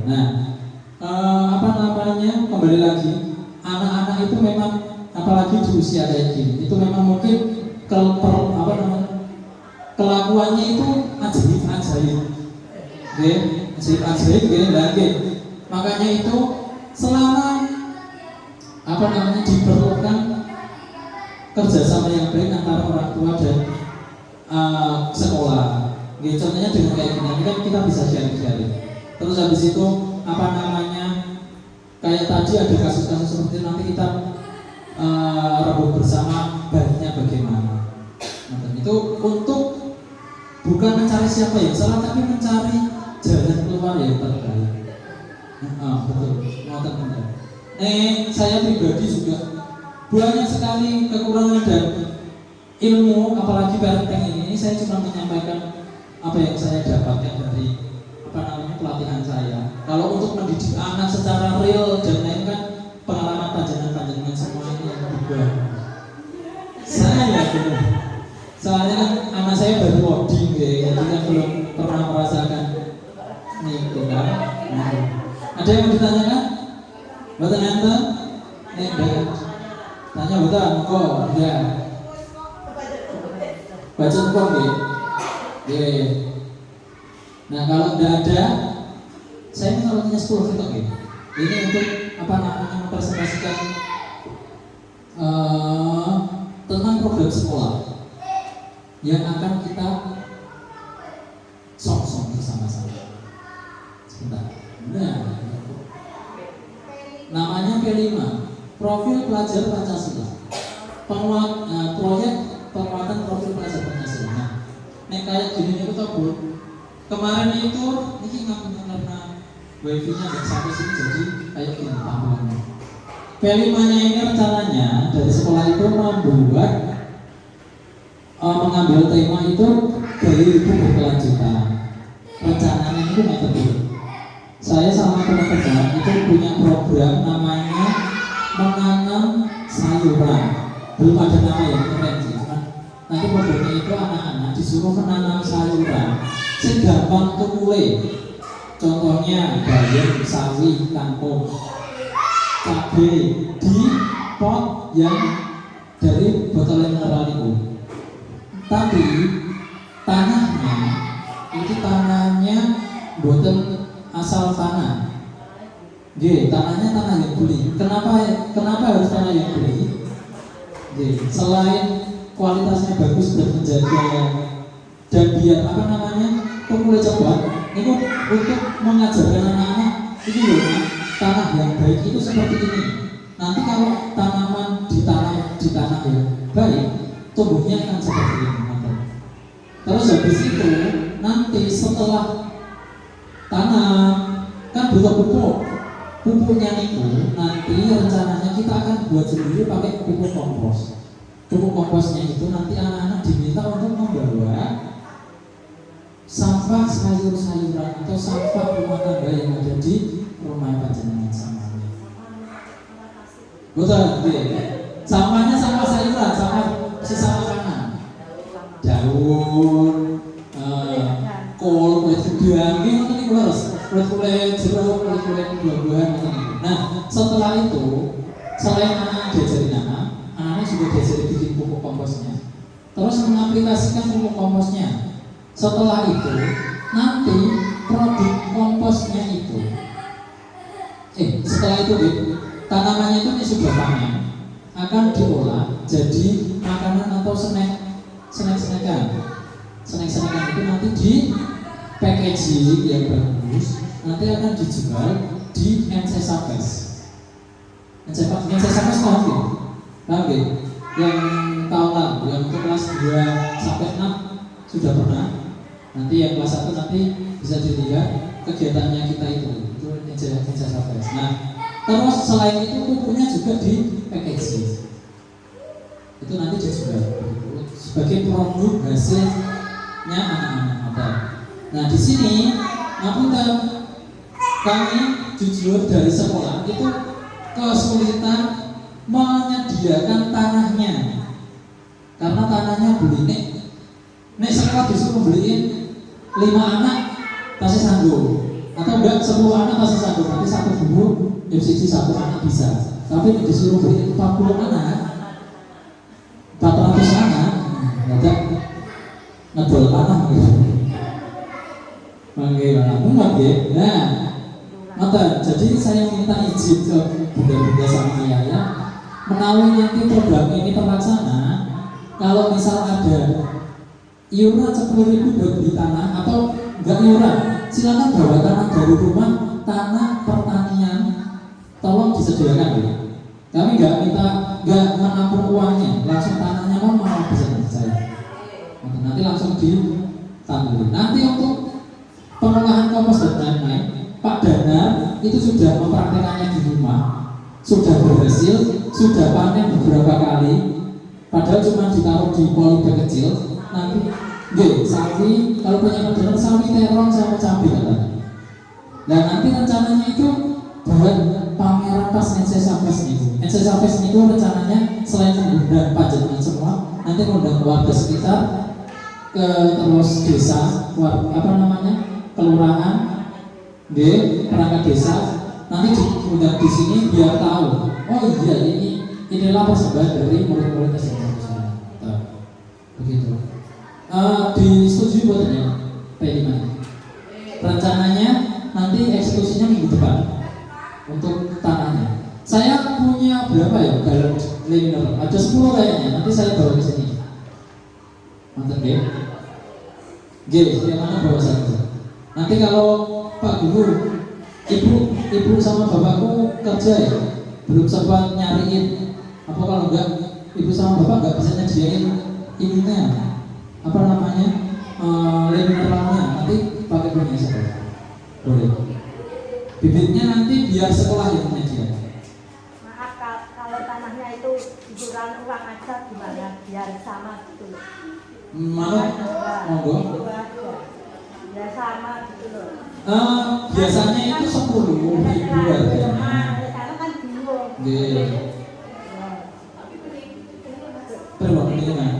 Nah, apa namanya? Kembali lagi, anak-anak itu memang, apalagi di usia kayak gini, itu memang mungkin kelakuannya itu ajaib, ajaib. Makanya itu selama diperlukan kerjasama yang baik antara orang tua dan sekolah. Contohnya dengan kayak gini, kan kita bisa sharing. Terus habis itu kayak tadi ada kasus-kasus seperti nanti kita rebut bersama baiknya bagaimana. Nah, itu untuk bukan mencari siapa yang salah, tapi mencari jalan keluar yang terbaik. Betul, benar. Saya pribadi juga banyak sekali kekurangan dan ilmu, apalagi parenting ini. Saya cuma menyampaikan apa yang saya dapatkan dari pelatihan saya. Kalau untuk mendidik anak secara real dan lain kan pengalaman panjenengan semua ini yang juga. Saya benar. Soalnya kan anak saya baru boarding, jadi kan belum pernah merasakan nih kan. Ada yang mau ditanyakan? Buatan enten? Tanya betul, kok ya. Baca kok ya. Nah kalau tidak ada, saya menaruhnya 10 ketok ya. Ini untuk mempresentasikan tentang program sekolah yang akan kita song bersama-sama. Sebentar. Nah, namanya P5, Profil Pelajar Pancasila. Proyek penguatan profil pelajar Pancasila. Nah, kayak gini itu tahu Bu. Kemarin itu ini karena wifi-nya nggak sampai sini, jadi kayak gini tampilannya. P5-nya ini rencananya dari sekolah itu membuat mengambil tema itu gaya hidup berkelanjutan. Rencananya itu metode. Saya sama teman-teman itu punya program namanya menanam sayuran. Belum ada nama yang keren sih, nanti programnya itu anak-anak disuruh menanam sayuran. Segampang tuh kue. Contohnya bayam, sawi, kangkung, cabai di pot yang dari botol mineral itu. Tapi tanahnya botol asal tanah. Tanahnya tanah yang beli. Kenapa harus tanah yang beli? Selain kualitasnya bagus dan menjaga dan biar mulai coba itu untuk mengajarkan anak-anak ini loh, tanah yang baik itu seperti ini. Nanti kalau tanaman ditanam di tanah yang baik, tumbuhnya akan seperti ini. Terus habis itu nanti setelah tanam kan butuh pupuknya itu nanti rencananya kita akan buat sendiri pakai pupuk kompos. Pupuk komposnya itu nanti anak-anak diminta untuk membawa sampah sayur-sayuran atau sampah rumah tangga yang ada di rumah panjenengan samanya. Betul, sampahnya sampah sayuran, sama sisa makanan, daun, kol, kulit udang, ini harus kulit jeruk, kulit buah-buahan. Nah, setelah itu, selain anak diajarin anaknya juga diajarin bikin pupuk komposnya, terus mengaplikasikan pupuk komposnya. Setelah itu, nanti produk komposnya itu, setelah itu tanamannya itu sudah panen, akan diolah jadi makanan atau snack-snackan itu nanti di packaging yang bagus, nanti akan dijual di NC Savage. NC Savage paham ya? Yang tahun lalu, yang untuk kelas 2 sampai 6 sudah pernah. Nanti yang kelas 1 nanti bisa dilihat kegiatannya kita itu NC Savage. Nah, terus selain itu pupuknya juga di packaging. Itu nanti dijual sebagai produk hasilnya anak-anak. Nah, di sini kami jujur dari sekolah itu kesulitan menyediakan tanahnya, karena tanahnya beli nek sekolah disuruh beliin 5 anak pasti sanggup, atau enggak 10 anak pasti sanggup, nanti satu guru FCC 1 anak bisa. Tapi disuruh beliin 40 anak, 400 anak, ada ngedol tanah gitu. Muat ya. Nah, maka jadi saya minta izin ke bunda-bunda sama ayah, menawi nanti program ini terlaksana, kalau misal ada iuran 10.000 buat beli tanah atau enggak iuran, silakan bawa tanah dari rumah, tanah pertanian, tolong disediakan ya. Kami enggak menampung uangnya, langsung tanahnya mau bisa saya. Nanti langsung ditambah. Nanti untuk pengolahan kompos dan lain-lain, Pak Danar itu sudah mempraktekannya di rumah, sudah berhasil, sudah panen beberapa kali, padahal cuma ditaruh di polybag kecil. Nanti, sawi, kalau punya Pak Danar, sawi terong sama cabai katanya. Nah, nanti rencananya itu buat pameran pas NC Savage nih. NC Savage itu rencananya selain mengundang panjenengan semua, nanti mengundang warga sekitar, terus desa, kelurahan, perangkat desa, nanti diundang di sini biar tahu. Oh iya, inilah persembahan dari murid-murid SMP. Begitu. Disetujui buatnya P5. Rencananya nanti eksekusinya minggu depan untuk tanahnya. Saya punya berapa ya galon liner? Ada 10 kayaknya. Nanti saya bawa ke sini. Mantap ya. Yang mana bawa satu. Nanti kalau Pak Guru, ibu sama bapakku kerja ya, belum sempat nyariin. Apa kalau enggak, ibu sama bapak enggak bisa nyediain ininya, mineralnya, nanti pakai punya sekolah. Boleh. Bibitnya nanti biar sekolah yang menyediakan. Maaf kalau tanahnya itu iuran uang aja gimana? Biar sama gitu. Monggo. Ya sama gitu loh. Biasanya itu 10.000 harganya. Karena kan bingung. Perlu mendingan.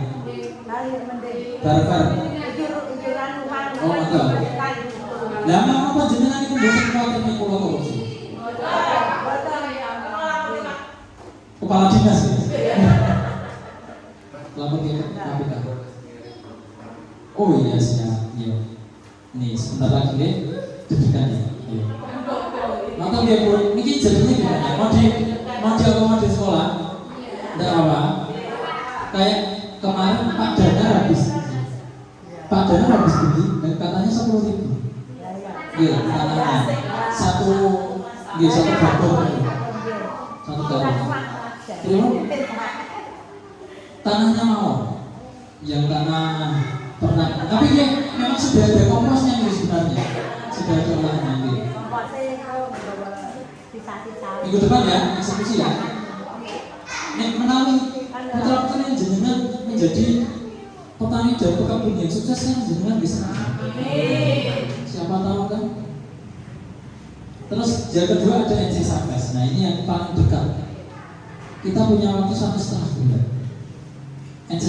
Barbar. Iuran uang. Oh, enggak. Lah mau panjenengan iku mboten kuwatir nek kula korupsi. Kepala dinas ya. Lapor ke KPK. Oh iya siap. Iya. Nih sebentar lagi deh deg-degan ya. Iya. Nonton dia Bu, ini jadinya gimana? Mau di sekolah? Enggak apa-apa. Kayak kemarin Pak Danar habis beli dan katanya 10.000. Iya, tanahnya satu bakul. Terima. Tanahnya mau, yang tanah pernah. Tapi dia memang sudah ada komposnya nih sebenarnya, sudah ada olahannya gitu. Minggu depan ya, eksekusi ya. Nek menawi putra-putri yang jenengan menjadi petani dan pekebun yang sukses kan jenengan bisa. Siapa tahu kan? Terus yang kedua ada NC Savage. Nah ini yang paling dekat. kita punya waktu 1,5 bulan. NC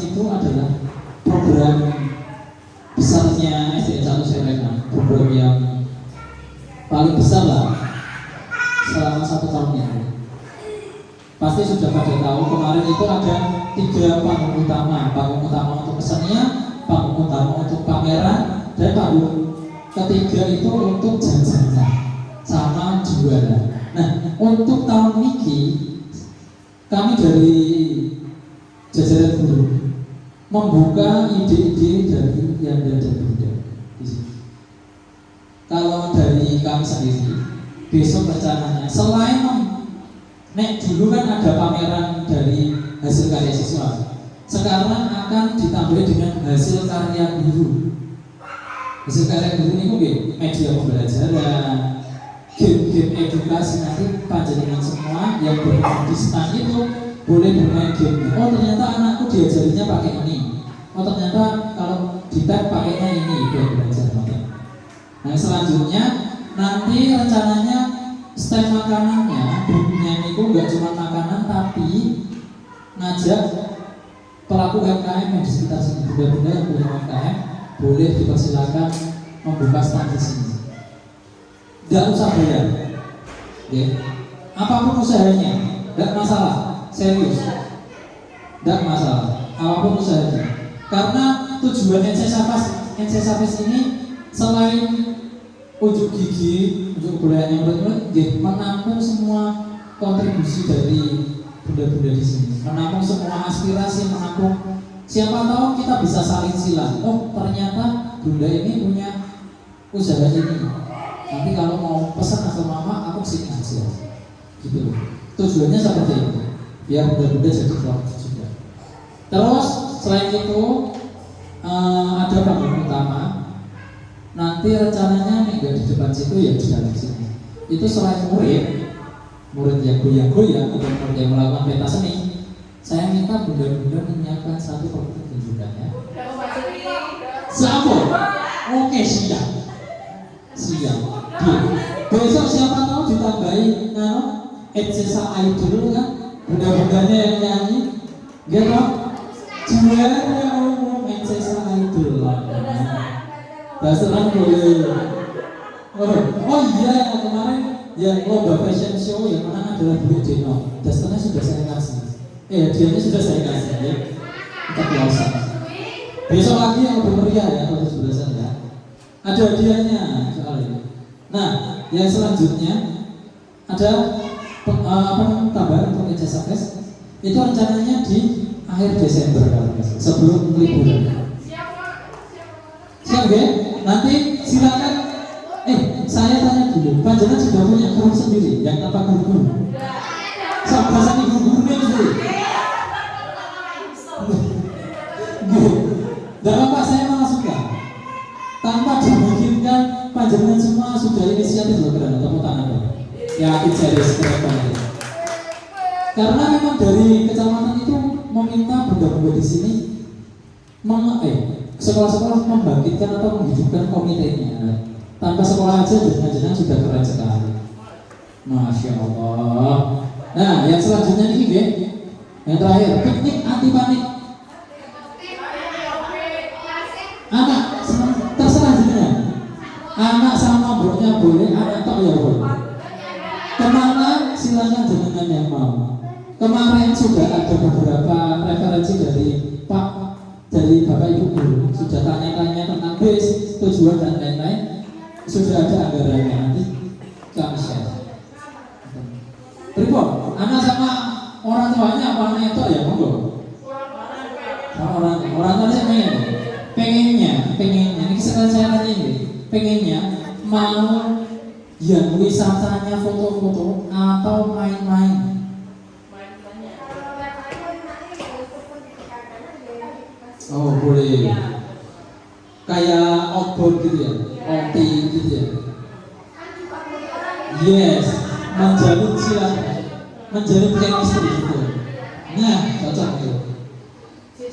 itu adalah program besarnya SDN 1 Serena, program yang paling besar lah selama 1 tahun ini. Pasti sudah pada tahu kemarin itu ada 3 panggung utama. Panggung utama untuk pesannya, panggung utama untuk pameran, dan panggung ketiga itu untuk jajanan sama jualan. Nah, untuk tahun ini kami dari jajaran guru membuka ide-ide dari yang ada Bunda di sini. Kalau dari kami sendiri, besok rencananya selain nek dulu kan ada pameran dari hasil karya siswa, sekarang akan ditambah dengan hasil karya guru. Hasil karya guru ini mungkin media pembelajaran, game-game edukasi. Nanti panjenengan semua yang berada di stand itu boleh bermain game. Oh ternyata anakku diajarinya pakai ini. Oh ternyata kalau di tab pakainya ini buat belajar. Nah selanjutnya nanti rencananya stand makanannya bunyinya itu nggak cuma makanan tapi ngajak pelaku UMKM yang di sekitar sini, bunda-bunda yang punya UMKM boleh dipersilakan membuka stand di sini. Nggak usah bayar, ya. Apapun usahanya, nggak masalah, serius, nggak masalah. Apapun usahanya, karena tujuan NC Safes ini selain unjuk gigi, unjuk kebudayaan yang benar-benar menampung semua kontribusi dari bunda-bunda di sini, menampung semua aspirasi, menampung siapa tahu kita bisa saling silang. Oh ternyata bunda ini punya usaha ini. Nanti kalau mau pesan atau mama aku sini aja, gitu. Tujuannya seperti itu, biar bunda-bunda jadi produktif juga. Terus selain itu ada panggung utama. Nanti rencananya minggu di depan situ ya di dalam sini. Itu selain murid yang goyang-goyang atau murid yang melakukan pentas seni, saya minta bunda-bunda menyiapkan satu pertunjukan ya. Siapa? Oke siap. Besok siapa tahu ditambahi Etsesa Idol kan? Bunda-bundanya yang nyanyi, gitu. Juara umum Etsesa Idol lah. Dasaran boleh. Oh iya kemarin yang lomba fashion show yang menang adalah Bu Deno. Dasarannya sudah saya kasih. Hadiahnya sudah saya kasih ya. Kita biasa. Besok lagi yang lebih meriah ya kalau sebelasan ya. Ada hadiahnya soal ini. Nah, yang selanjutnya ada tambahan untuk ijazah tes. Itu rencananya di akhir Desember sebelum liburan. Siap ya? Nanti silakan. Saya tanya dulu, panjenengan sudah punya grup sendiri yang tanpa guru? Bahasa guru-gurunya sendiri. Tidak apa-apa, saya malah suka. Tanpa dimungkinkan panjenengan semua sudah inisiatif loh, keren. Tepuk tangan dong. Yakin serius keren. Karena memang dari kecamatan itu meminta bunda-bunda di sini sekolah-sekolah membangkitkan atau menghidupkan komitenya. Tanpa sekolah aja jenengan sudah keren sekali. Masya Allah. Nah, yang selanjutnya ini ya, yang terakhir piknik anti panik. Anak terserah jenengan. Anak sama broknya boleh, anak tak ya boleh. Kemana silakan jenengan yang mau. Kemarin sudah ada beberapa referensi dari Bapak Ibu Guru sudah tanya-tanya tentang base, tujuan dan lain-lain. Sudah ada anggarannya, nanti kami share. Pripon, anak sama orang tuanya apa anak itu ya monggo. Orang tuanya pengennya ini sekarang saya tanya ini, pengennya mau yang wisatanya foto-foto atau main-main. Oh boleh, kayak outbound gitu ya, outing gitu ya. Yes, menjalin chemistry gitu. Nah, cocok gitu.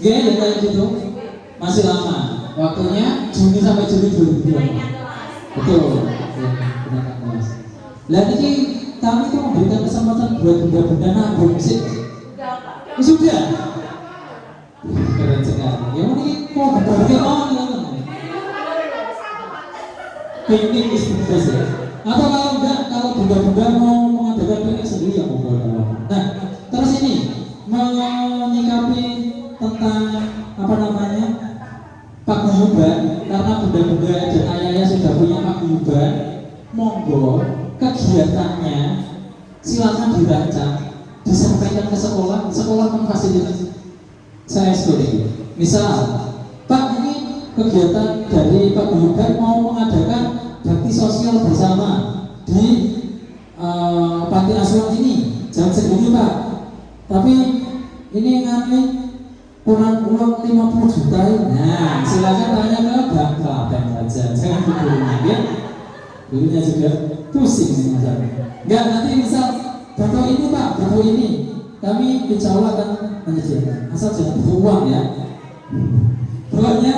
Ya, yang kayak gitu. Masih lama, waktunya Juni sampai Juli 2020. Betul. Benar Mas. Lah ini kami itu memberikan kesempatan buat bunda-bunda nabung sih. Sudah. Keren sekali. Ya ini kok berarti piknik istiqomah ya. Atau kalau enggak, kalau bunda-bunda mau mengadakan piknik sendiri ya monggo. Nah, terus ini menyikapi tentang apa namanya paguyuban, karena bunda-bunda dan ayah-ayah sudah punya paguyuban, monggo kegiatannya silakan dirancang, disampaikan ke sekolah, sekolah memfasilitasi. Saya setuju. Misal, Pak, ini kegiatan dari paguyuban mau mengadakan bakti sosial bersama di panti asuhan ini, jam segini Pak. Tapi ini ngani kurang uang 50 juta. Nah, silakan tanya ke Bapak saja, jangan ke gurunya ya. Gurunya juga pusing nih masalah. Enggak, nanti misal Bapak ini Pak, Bapak ini kami insya Allah akan menyediakan, asal jangan butuh uang ya. Pokoknya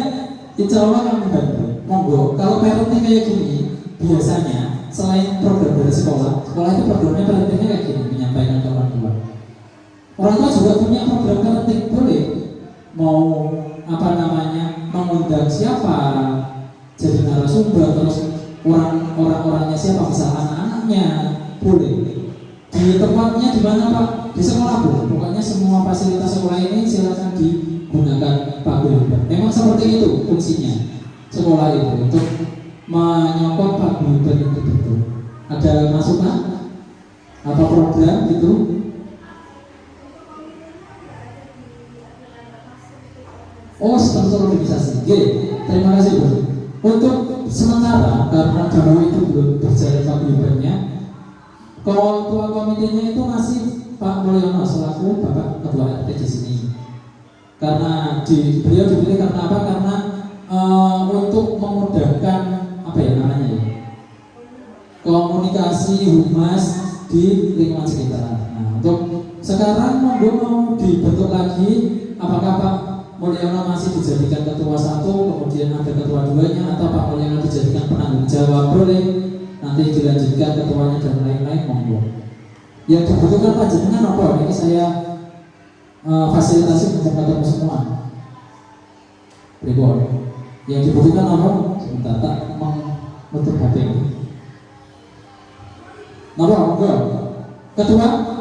insya Allah akan membantu. Monggo, kalau parenting kayak gini, biasanya selain program dari sekolah, sekolah itu programnya parentingnya kayak gini, menyampaikan ke orang tua. Orang tua juga punya program parenting, boleh. Mau apa namanya, mengundang siapa jadi narasumber, terus orang-orangnya siapa, misal anak-anaknya, boleh. Di tempatnya di mana Pak? Di sekolah Bu. Pokoknya semua fasilitas sekolah ini silakan digunakan paguyuban. Memang seperti itu fungsinya sekolah itu, untuk menyokong paguyuban itu betul. Ada masukan? Apa program gitu? Oh, sponsor organisasi. Oke, terima kasih Bu. Untuk sementara karena dulu itu belum berjalan paguyubannya, ketua komitenya itu masih Pak Mulyono selaku Bapak Ketua RT di sini. Karena beliau dipilih karena apa? Karena untuk memudahkan apa ya namanya ya, komunikasi humas di lingkungan sekitar. Nah, untuk sekarang monggo mau dibentuk lagi, apakah Pak Mulyono masih dijadikan ketua 1, kemudian ada ketua 2-nya, atau Pak Mulyono dijadikan penanggung jawab, boleh. Nanti dilanjutkan ketuanya dan lain-lain, monggo. Yang dibutuhkan panjenengan apa? Ini saya fasilitasi untuk ketemu semua. Ribon. Yang dibutuhkan apa? Sebentar, tak menutup HP ini. Napa, monggo. Ketua?